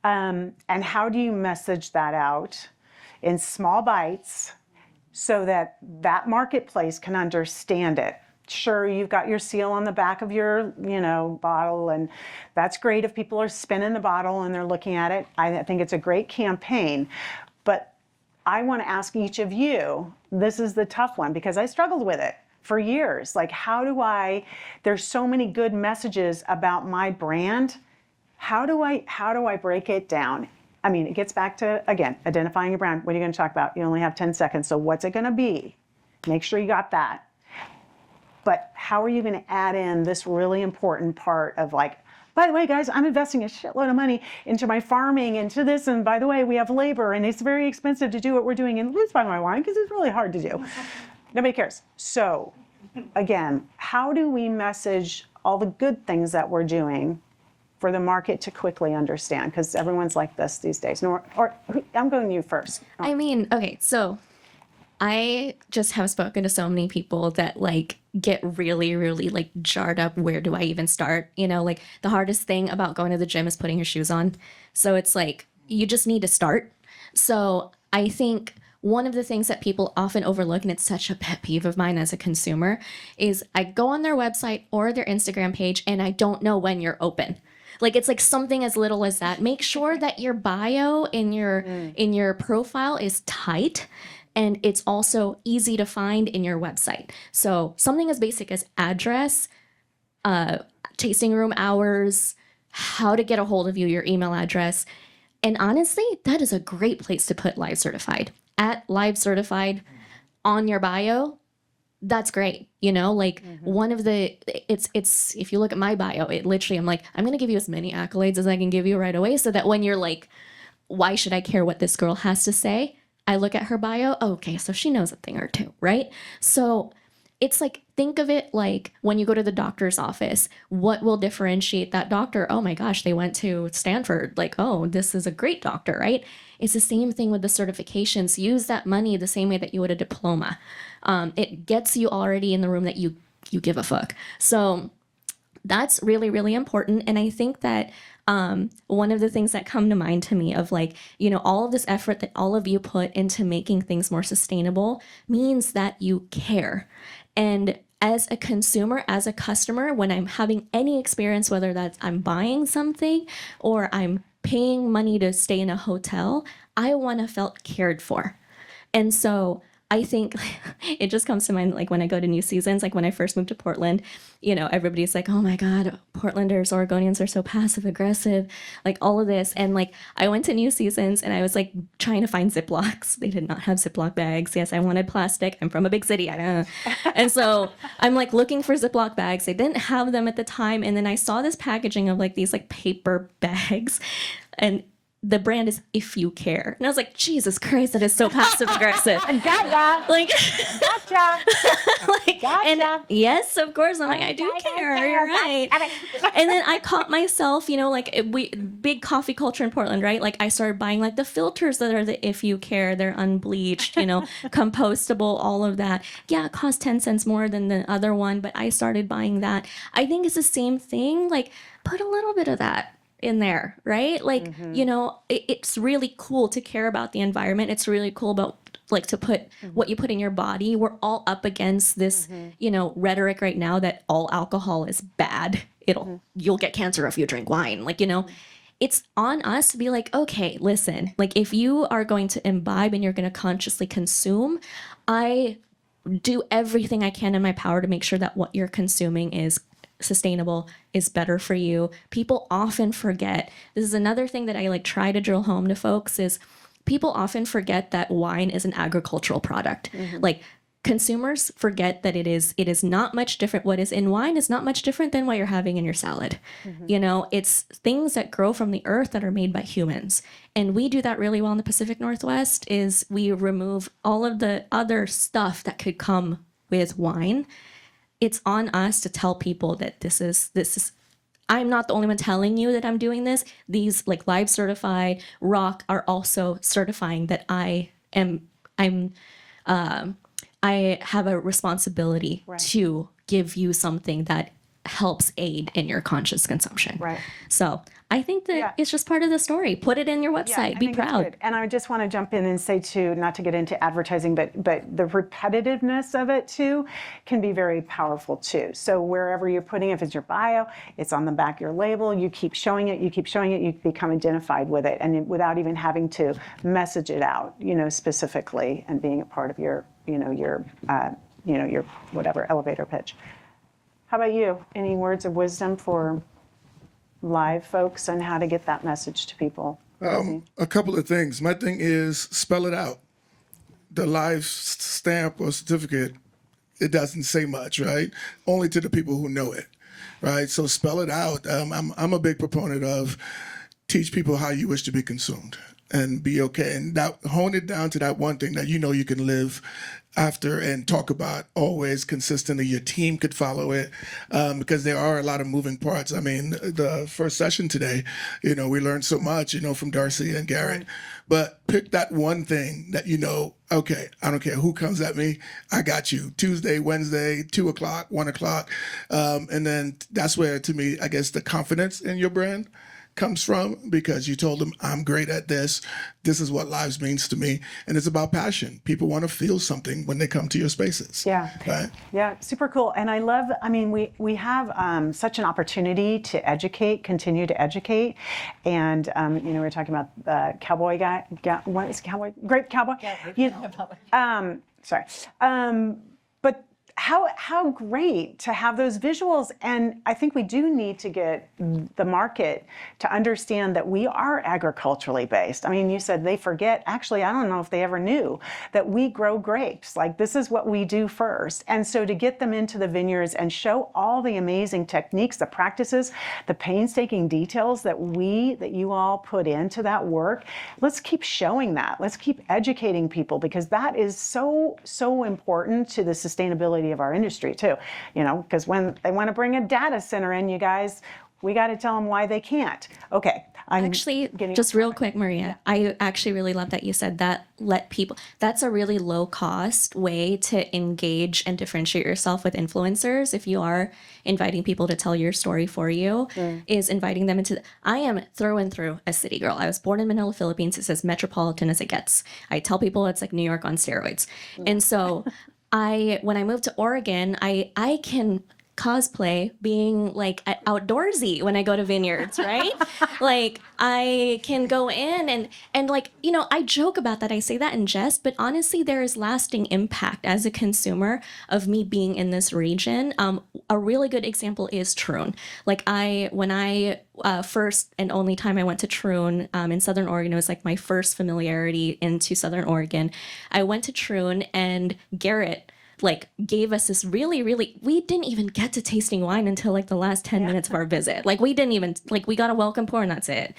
And how do you message that out in small bites so that that marketplace can understand it? Sure, you've got your seal on the back of your, bottle, and that's great if people are spinning the bottle and they're looking at it. I think it's a great campaign, but I want to ask each of you, this is the tough one because I struggled with it for years. Like, there's so many good messages about my brand. How do I break it down? I mean, it gets back to, again, identifying your brand. What are you going to talk about? You only have 10 seconds. So what's it going to be? Make sure you got that. But how are you going to add in this really important part of like, by the way, guys, I'm investing a shitload of money into my farming, into this. And by the way, we have labor and it's very expensive to do what we're doing. And let's buy my wine because it's really hard to do. Nobody cares. So again, how do we message all the good things that we're doing for the market to quickly understand? Because everyone's like this these days. Or I'm going to you first. I mean, okay, so I just have spoken to so many people that like get really, really like jarred up. Where do I even start? You know, like the hardest thing about going to the gym is putting your shoes on. So it's like you just need to start. So I think one of the things that people often overlook, and it's such a pet peeve of mine as a consumer, is I go on their website or their Instagram page and I don't know when you're open. Like it's like something as little as that. Make sure that your bio in your profile is tight and it's also easy to find in your website. So something as basic as address, tasting room hours, how to get a hold of you, your email address. And honestly, that is a great place to put live certified. At live certified on your bio, that's great. You know, like one of the, it's, if you look at my bio, it literally, I'm like, I'm going to give you as many accolades as I can give you right away so that when you're like, why should I care what this girl has to say? I look at her bio. Oh, okay, so she knows a thing or two, right? So it's like, think of it like when you go to the doctor's office, what will differentiate that doctor? Oh my gosh, they went to Stanford. Like, oh, this is a great doctor, right? It's the same thing with the certifications. Use that money the same way that you would a diploma. It gets you already in the room that you give a fuck. So that's really, really important. And I think that one of the things that come to mind to me of like, you know, all of this effort that all of you put into making things more sustainable means that you care. And as a consumer, as a customer, when I'm having any experience, whether that's I'm buying something or I'm paying money to stay in a hotel, I want to feel cared for. And so I think it just comes to mind, like when I go to New Seasons, like when I first moved to Portland, you know, everybody's like, oh my God, Portlanders, Oregonians are so passive aggressive, like all of this. And like, I went to New Seasons and I was like trying to find Ziplocs. They did not have Ziploc bags. Yes, I wanted plastic. I'm from a big city. I don't know. And so I'm like looking for Ziploc bags. They didn't have them at the time. And then I saw this packaging of like these like paper bags and the brand is If You Care. And I was like, Jesus Christ, that is so passive aggressive. Gotcha. Like, Gotcha. like, Gotcha. and yes, of course, I'm like, I do care. You're right. And then I caught myself, you know, like big coffee culture in Portland, right? Like I started buying like the filters that are the If You Care. They're unbleached, you know, compostable, all of that. Yeah, it costs 10 cents more than the other one, but I started buying that. I think it's the same thing. Like put a little bit of that in there, right? Like, you know, it's really cool to care about the environment. It's really cool about like to put what you put in your body. We're all up against this, you know, rhetoric right now that all alcohol is bad. You'll get cancer if you drink wine. Like, you know, it's on us to be like, okay, listen, like if you are going to imbibe and you're going to consciously consume, I do everything I can in my power to make sure that what you're consuming is sustainable, is better for you. People often forget. This is another thing that I like try to drill home to folks is people often forget that wine is an agricultural product. Like consumers forget that it is not much different. What is in wine is not much different than what you're having in your salad. You know, it's things that grow from the earth that are made by humans. And we do that really well in the Pacific Northwest is we remove all of the other stuff that could come with wine. It's on us to tell people that this is I'm not the only one telling you that I'm doing this. These like live certified rock are also certifying that I have a responsibility to give you something that helps aid in your conscious consumption. Right. So I think that it's just part of the story. Put it in your website. Be proud. And I just want to jump in and say too, not to get into advertising, but the repetitiveness of it too can be very powerful too. So wherever you're putting it, if it's your bio, it's on the back of your label, you keep showing it, you become identified with it, and without even having to message it out, you know, specifically, and being a part of your whatever elevator pitch. How about you? Any words of wisdom for live folks and how to get that message to people? A couple of things. My thing is spell it out. The live stamp or certificate, it doesn't say much, right? Only to the people who know it, right? So spell it out. I'm a big proponent of teach people how you wish to be consumed and be okay. And that, hone it down to that one thing that you know you can live after and talk about always consistently. Your team could follow it because there are a lot of moving parts. I mean, the first session today, we learned so much, from Darcy and Garrett. But pick that one thing that okay, I don't care who comes at me, I got you. Tuesday, Wednesday, 2 o'clock, 1 o'clock. And then that's where, to me, I guess the confidence in your brand comes from, because you told them, I'm great at this. This is what lives means to me. And it's about passion. People want to feel something when they come to your spaces. Yeah. Right? Yeah, super cool. And I love, we have such an opportunity to educate, continue to educate. And, we were talking about the cowboy guy, what is cowboy? Great cowboy? Sorry. But how great to have those visuals. And I think we do need to get the market to understand that we are agriculturally based. I mean, you said they forget. Actually, I don't know if they ever knew that we grow grapes. Like, this is what we do first. And so to get them into the vineyards and show all the amazing techniques, the practices, the painstaking details that you all put into that work, let's keep showing that. Let's keep educating people, because that is so, so important to the sustainability of our industry too, because when they want to bring a data center in, you guys, we got to tell them why they can't. Okay. Actually, just real quick, Maria, I actually really love that you said that. That's a really low cost way to engage and differentiate yourself with influencers. If you are inviting people to tell your story for you, is inviting them into, I am through and through a city girl. I was born in Manila, Philippines. It's as metropolitan as it gets. I tell people it's like New York on steroids. And so when I moved to Oregon, I can cosplay being like outdoorsy when I go to vineyards, right? Like, I can go in and like, I joke about that. I say that in jest, but honestly, there is lasting impact as a consumer of me being in this region. A really good example is Troon. Like, when I first and only time I went to Troon in Southern Oregon, it was like my first familiarity into Southern Oregon. I went to Troon, and Garrett gave us this really, we didn't even get to tasting wine until like the last 10 minutes of our visit. Like, we didn't even, we got a welcome pour and that's it,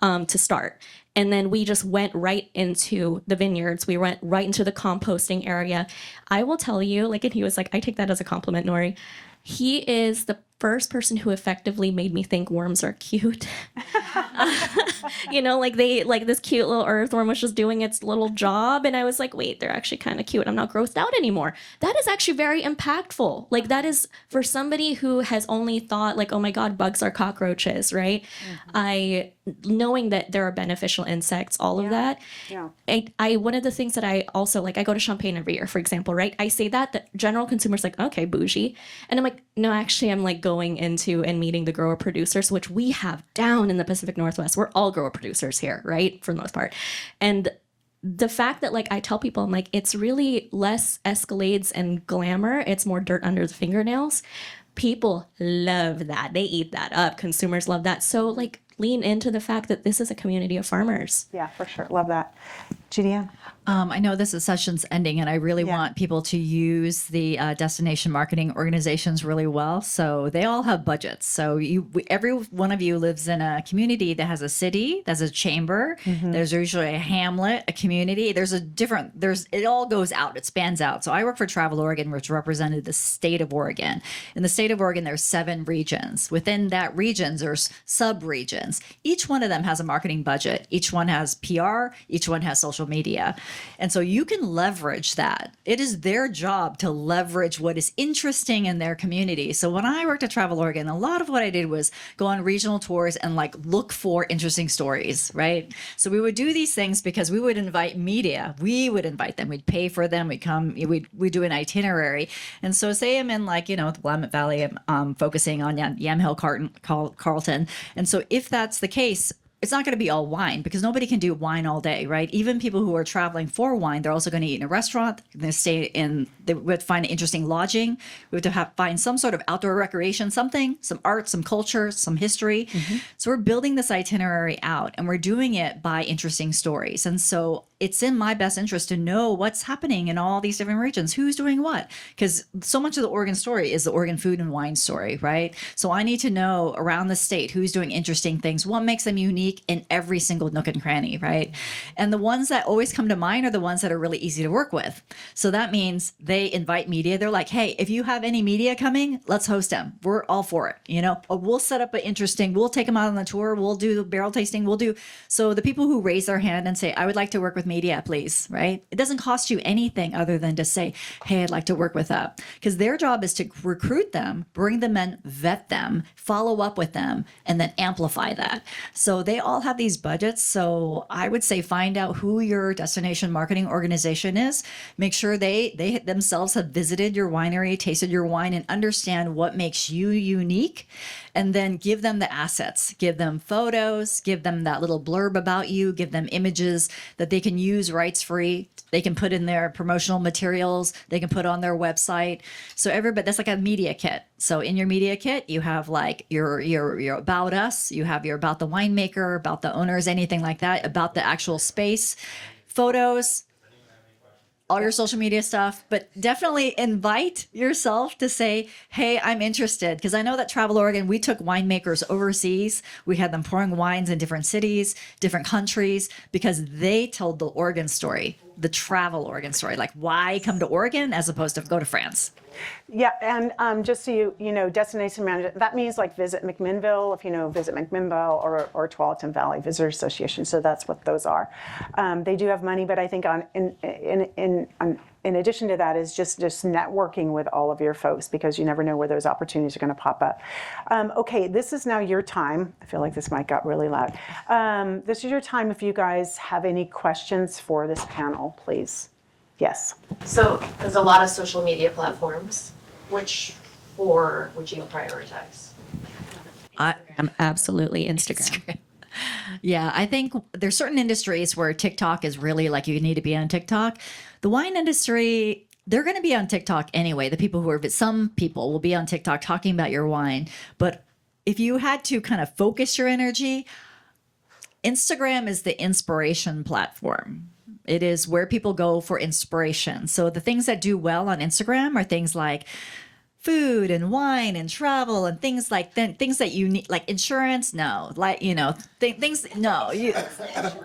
to start. And then we just went right into the vineyards. We went right into the composting area. I will tell you, and he was like, I take that as a compliment, Nori. He is the first person who effectively made me think worms are cute. This cute little earthworm was just doing its little job. And I was like, wait, they're actually kind of cute. I'm not grossed out anymore. That is actually very impactful. That is for somebody who has only thought oh my God, bugs are cockroaches, right? Knowing that there are beneficial insects, all of that. Yeah. One of the things that I also I go to Champagne every year, for example, right? I say that the general consumer's like, okay, bougie. And I'm like, no, actually, I'm going into and meeting the grower producers, which we have down in the Pacific Northwest. We're all grower producers here, right? For the most part. And the fact that I tell people, I'm like, it's really less Escalades and glamour. It's more dirt under the fingernails. People love that. They eat that up. Consumers love that. So lean into the fact that this is a community of farmers. Yeah, for sure. Love that. Judiaann? I know this session's ending, and I really want people to use the destination marketing organizations really well. So they all have budgets. So every one of you lives in a community that has a city, there's a chamber, there's usually a hamlet, a community. It all goes out, it spans out. So I work for Travel Oregon, which represented the state of Oregon. In the state of Oregon, there's 7 regions. Within that regions, there's sub-regions. Each one of them has a marketing budget. Each one has PR. Each one has social media. And so you can leverage that. It is their job to leverage what is interesting in their community. So when I worked at Travel Oregon, a lot of what I did was go on regional tours and look for interesting stories, right? So we would do these things because we would invite media. We would invite them. We'd pay for them. We'd come. We'd do an itinerary. And so say I'm in the Willamette Valley, I'm focusing on Yamhill, Carlton. And so if that's the case, it's not going to be all wine because nobody can do wine all day, right? Even people who are traveling for wine, they're also going to eat in a restaurant. They would find interesting lodging. We would have to find some sort of outdoor recreation, some art, some culture, some history. So we're building this itinerary out and we're doing it by interesting stories. And so it's in my best interest to know what's happening in all these different regions, who's doing what, because so much of the Oregon story is the Oregon food and wine story, right? So I need to know around the state who's doing interesting things, what makes them unique, unique in every single nook and cranny, right? And the ones that always come to mind are the ones that are really easy to work with. So that means they invite media. They're like, hey, if you have any media coming, let's host them. We're all for it. We'll set up we'll take them out on the tour. We'll do the barrel tasting. So the people who raise their hand and say, I would like to work with media, please, right? It doesn't cost you anything other than to say, hey, I'd like to work with that. Because their job is to recruit them, bring them in, vet them, follow up with them, and then amplify that. So they all have these budgets. So I would say find out who your destination marketing organization is. Make sure they themselves have visited your winery, tasted your wine, and understand what makes you unique. And then give them the assets, give them photos, give them that little blurb about you, give them images that they can use rights free. They can put in their promotional materials. They can put on their website. So everybody, that's like a media kit. So in your media kit, you have like your about us, you have your about the winemaker, about the owners, anything like that, about the actual space, photos, all your social media stuff, but definitely invite yourself to say, hey, I'm interested. Because I know that Travel Oregon, we took winemakers overseas. We had them pouring wines in different cities, different countries, because they told the Oregon story, the travel Oregon story. Like, why come to Oregon as opposed to go to France? Yeah, and just so you know, destination management, that means like Visit McMinnville, if you know Visit McMinnville, or Tualatin Valley Visitor Association. So that's what those are. They do have money, but I think in addition to that is just networking with all of your folks, because you never know where those opportunities are going to pop up. Okay, this is now your time. I feel like this mic got really loud. This is your time if you guys have any questions for this panel, please. Yes. So there's a lot of social media platforms. Which four would you prioritize? I'm absolutely Instagram. Yeah, I think there's certain industries where TikTok is really like you need to be on TikTok. The wine industry, they're going to be on TikTok anyway. Some people will be on TikTok talking about your wine. But if you had to kind of focus your energy, Instagram is the inspiration platform. It is where people go for inspiration. So the things that do well on Instagram are things like food and wine and travel and things like that, things that you need, like insurance. No, like, things, no,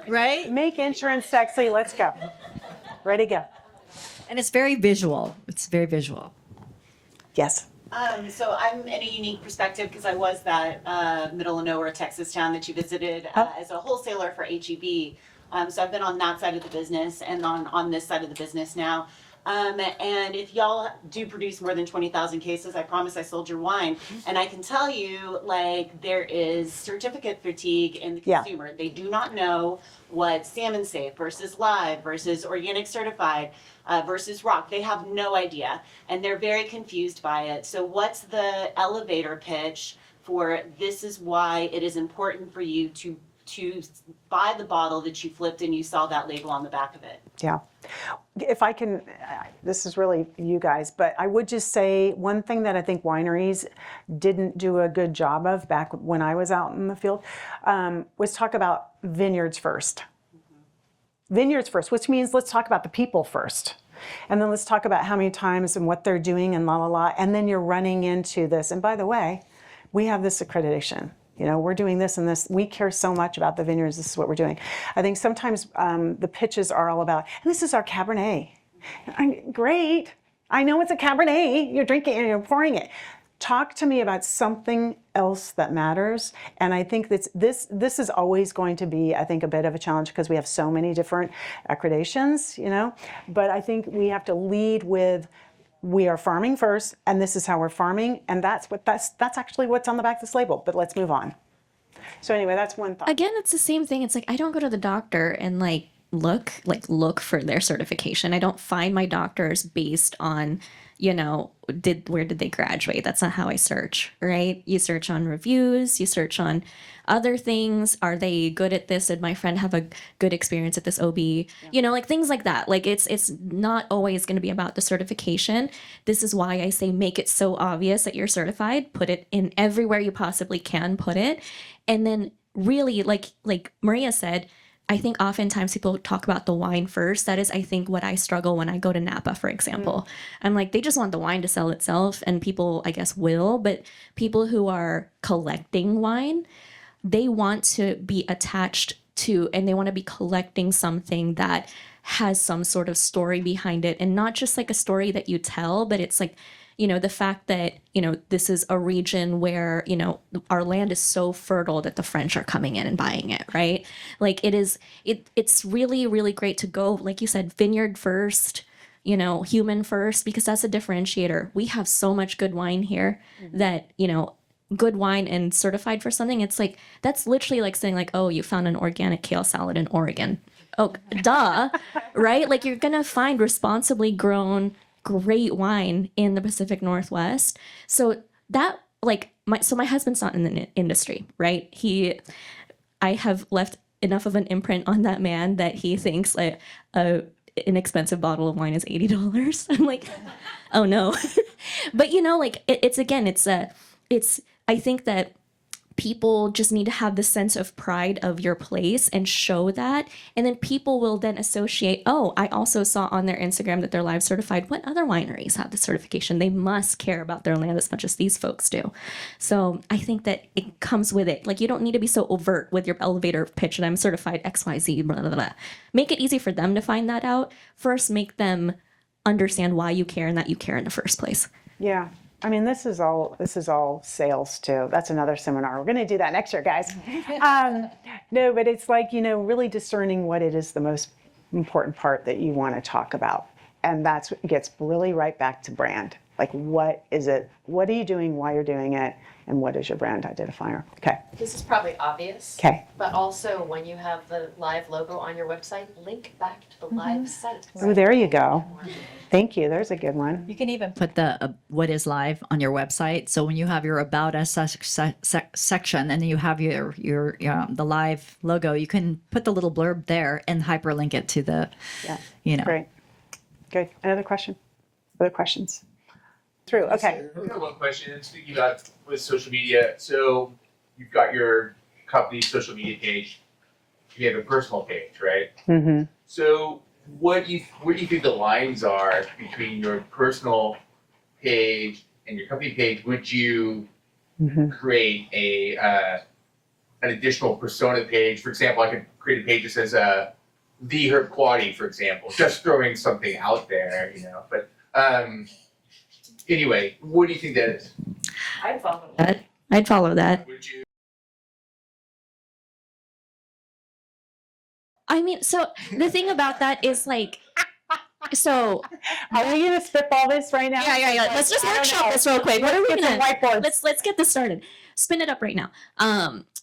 right? Make insurance sexy. Let's go. Ready to go. And it's very visual. It's very visual. Yes. So I'm in a unique perspective because I was that middle of nowhere Texas town that you visited as a wholesaler for HEB. So I've been on that side of the business and on this side of the business now. And if y'all do produce more than 20,000 cases, I promise I sold your wine. And I can tell you, like, there is certificate fatigue in the consumer. They do not know what Salmon Safe versus Live versus Organic Certified versus Rock. They have no idea. And they're very confused by it. So what's the elevator pitch for this is why it is important for you to buy the bottle that you flipped and you saw that label on the back of it? Yeah. If I can, this is really you guys, but I would just say one thing that I think wineries didn't do a good job of back when I was out in the field was talk about vineyards first. Mm-hmm. Vineyards first, which means let's talk about the people first. And then let's talk about how many times and what they're doing and la la la. And then you're running into this. And by the way, we have this accreditation. We're doing this and this. We care so much about the vineyards. This is what we're doing. I think sometimes the pitches are all about, and this is our Cabernet. Great. I know it's a Cabernet. You're drinking and you're pouring it. Talk to me about something else that matters. And I think that this is always going to be, I think, a bit of a challenge because we have so many different accreditations, But I think we have to lead with, we are farming first, and this is how we're farming, and that's actually what's on the back of this label. But let's move on. So anyway, that's one thought. Again, it's the same thing. It's like I don't go to the doctor and look for their certification. I don't find my doctors based on, where did they graduate? That's not how I search, right? You search on reviews, you search on other things. Are they good at this? Did my friend have a good experience at this OB? Yeah. Things like that. Like it's not always going to be about the certification. This is why I say make it so obvious that you're certified. Put it in everywhere you possibly can put it. And then really, like Maria said, I think oftentimes people talk about the wine first. That is, I think, what I struggle when I go to Napa, for example. I'm like, they just want the wine to sell itself, and people, I guess, will. But people who are collecting wine, they want to be attached to, and they want to be collecting something that has some sort of story behind it, and not just like a story that you tell, but it's like, the fact that, this is a region where, our land is so fertile that the French are coming in and buying it, right? Like it's really, really great to go, like you said, vineyard first, human first, because that's a differentiator. We have so much good wine here that, good wine and certified for something, it's like, that's literally like saying like, oh, you found an organic kale salad in Oregon. Oh, duh, right? Like you're gonna find responsibly grown great wine in the Pacific Northwest. So that my husband's not in the industry, right? I have left enough of an imprint on that man that he thinks like an expensive bottle of wine is $80. I'm like, oh no. But I think that people just need to have the sense of pride of your place and show that. And then people will then associate, oh, I also saw on their Instagram that they're live certified. What other wineries have the certification? They must care about their land as much as these folks do. So I think that it comes with it. Like you don't need to be so overt with your elevator pitch and I'm certified XYZ, blah, blah, blah. Make it easy for them to find that out. First, make them understand why you care and that you care in the first place. Yeah. I mean, this is all sales too. That's another seminar. We're going to do that next year, guys. No, but it's like, really discerning what it is the most important part that you want to talk about. And that's what gets really right back to brand. Like, what is it? What are you doing? Why you're doing it? And what is your brand identifier? Okay. This is probably obvious. Okay. But also, when you have the live logo on your website, link back to the live site. Oh, there you go. Thank you. There's a good one. You can even put the what is live on your website. So when you have your about us section and then you have your the live logo, you can put the little blurb there and hyperlink it to the, Great. Good. Another question? Other questions? Through. Okay. I got one question. Speaking about with social media, so you've got your company social media page, you have a personal page, right? Mm-hmm. So where do you think the lines are between your personal page and your company page? Would you create an additional persona page? For example, I could create a page that says the Herb Quaddy, for example, just throwing something out there, But anyway, what do you think that is? I'd follow that. I'd follow that. Would you? I mean, so the thing about that is like, so Are we going to spitball this right now? yeah. Let's just workshop this real quick. What are we Get some gonna? whiteboards. Let's get this started. Spin it up right now.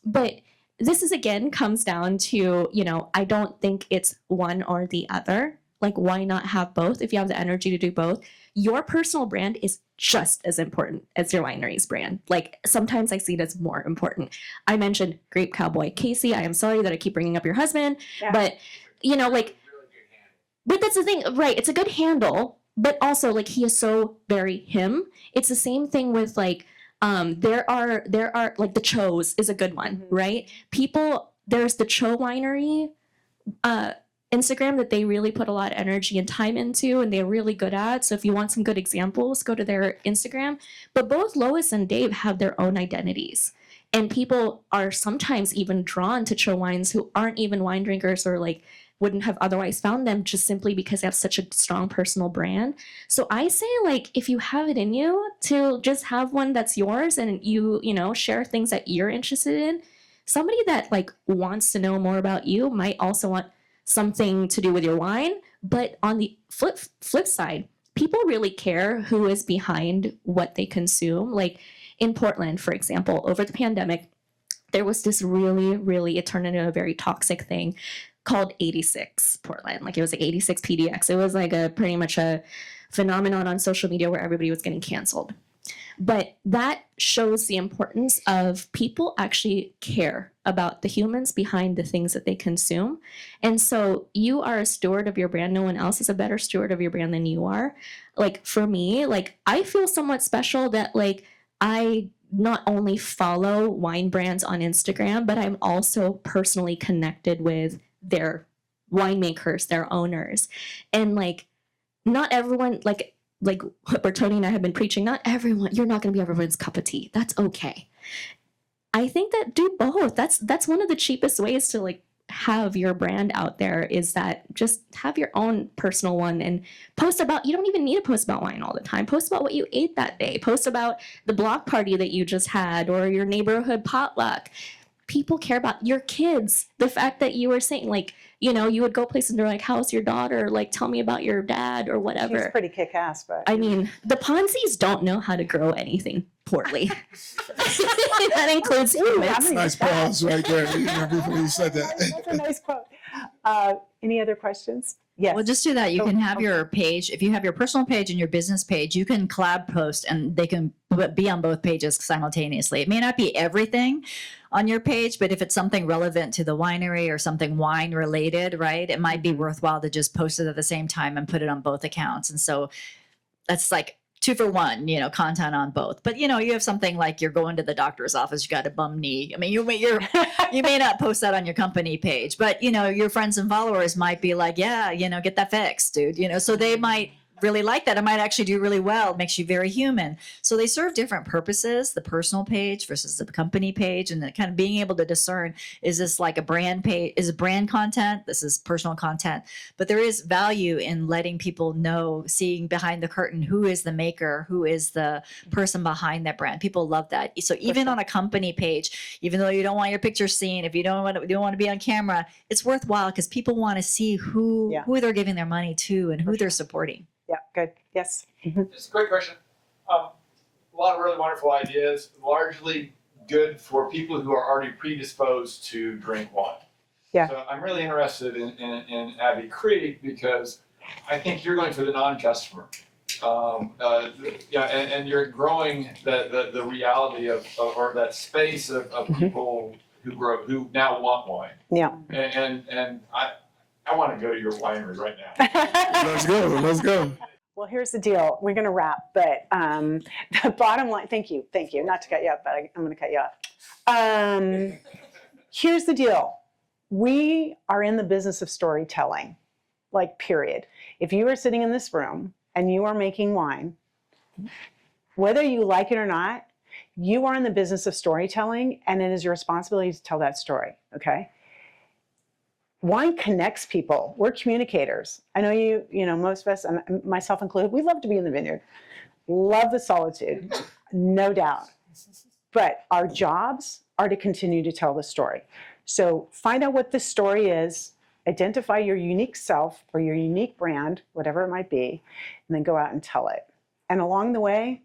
But this is again comes down to I don't think it's one or the other. Like, why not have both if you have the energy to do both? Your personal brand is just as important as your winery's brand. Like, sometimes I see it as more important. I mentioned Grape Cowboy Casey. I am sorry that I keep bringing up your husband, but but that's the thing, right? It's a good handle, but also like he is so very him. It's the same thing with like there are like the Cho's is a good one, right? There's the Cho Winery Instagram that they really put a lot of energy and time into and they're really good at. So if you want some good examples, go to their Instagram. But both Lois and Dave have their own identities. And people are sometimes even drawn to Cho wines who aren't even wine drinkers or like wouldn't have otherwise found them just simply because they have such a strong personal brand. So I say like if you have it in you to just have one that's yours and you share things that you're interested in, somebody that like wants to know more about you might also want something to do with your wine. But on the flip side, people really care who is behind what they consume. Like in Portland, for example, over the pandemic, there was this really, it turned into a very toxic thing called 86 Portland. Like it was like 86 PDX. It was like pretty much a phenomenon on social media where everybody was getting canceled. But that shows the importance of people actually care about the humans behind the things that they consume. And so you are a steward of your brand. No one else is a better steward of your brand than you are. Like for me, like I feel somewhat special that like I not only follow wine brands on Instagram, but I'm also personally connected with their winemakers, their owners. And like not everyone, like what Bertony and I have been preaching, not everyone, you're not going to be everyone's cup of tea. That's okay. I think that do both. That's one of the cheapest ways to like have your brand out there, is that just have your own personal one and post about, you don't even need to post about wine all the time. Post about what you ate that day. Post about the block party that you just had or your neighborhood potluck. People care about your kids. The fact that you were saying, like, you know, you would go places and they're like, how's your daughter? Like, tell me about your dad or whatever. She's pretty kick-ass, but I mean, the Ponzis don't know how to grow anything poorly. That includes humans. Nice pause right there. Before you said that. that's a nice quote. Any other questions? Yes. Well, just do that. You Oh, can have okay. your page. If you have your personal page and your business page, you can collab post and they can be on both pages simultaneously. It may not be everything on your page, but if it's something relevant to the winery or something wine related, right, it might be worthwhile to just post it at the same time and put it on both accounts. And so that's like 2 for 1, you know, content on both. But you know, you have something like you're going to the doctor's office, you got a bum knee. I mean, you may not post that on your company page, but you know, your friends and followers might be like, yeah, you know, get that fixed, dude. You know, so they might really like that. It might actually do really well. It makes you very human. So they serve different purposes, the personal page versus the company page, and kind of being able to discern, is this like a brand page, is it brand content? This is personal content. But there is value in letting people know, seeing behind the curtain, who is the maker, who is the person behind that brand. People love that. So even on a company page, even though you don't want your picture seen, if you don't want to be on camera, it's worthwhile because people want to see who they're giving their money to and who they're supporting. Yeah, good. Yes. Just a quick question. A lot of really wonderful ideas, largely good for people who are already predisposed to drink wine. Yeah. So I'm really interested in Abbey Creek because I think you're going for the non-customer. And you're growing the reality of or that space of people who now want wine. Yeah. And I want to go to your winery right now. Let's go. Well, here's the deal. We're going to wrap, but the bottom line, thank you. Not to cut you off, but I'm going to cut you off. Here's the deal. We are in the business of storytelling, like period. If you are sitting in this room and you are making wine, whether you like it or not, you are in the business of storytelling, and it is your responsibility to tell that story, okay? Wine connects people. We're communicators. I know you know, most of us, and myself included, we love to be in the vineyard. Love the solitude, no doubt. But our jobs are to continue to tell the story. So find out what the story is, identify your unique self or your unique brand, whatever it might be, and then go out and tell it. And along the way,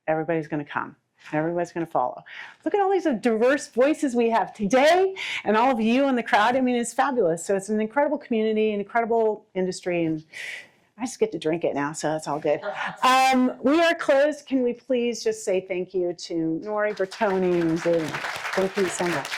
everybody's going to come. Everybody's going to follow. Look at all these diverse voices we have today, and all of you in the crowd. I mean, it's fabulous. So it's an incredible community, an incredible industry, and I just get to drink it now, so that's all good. We are closed. Can we please just say thank you to Nori, Bertony, and Zoe. Thank you so much.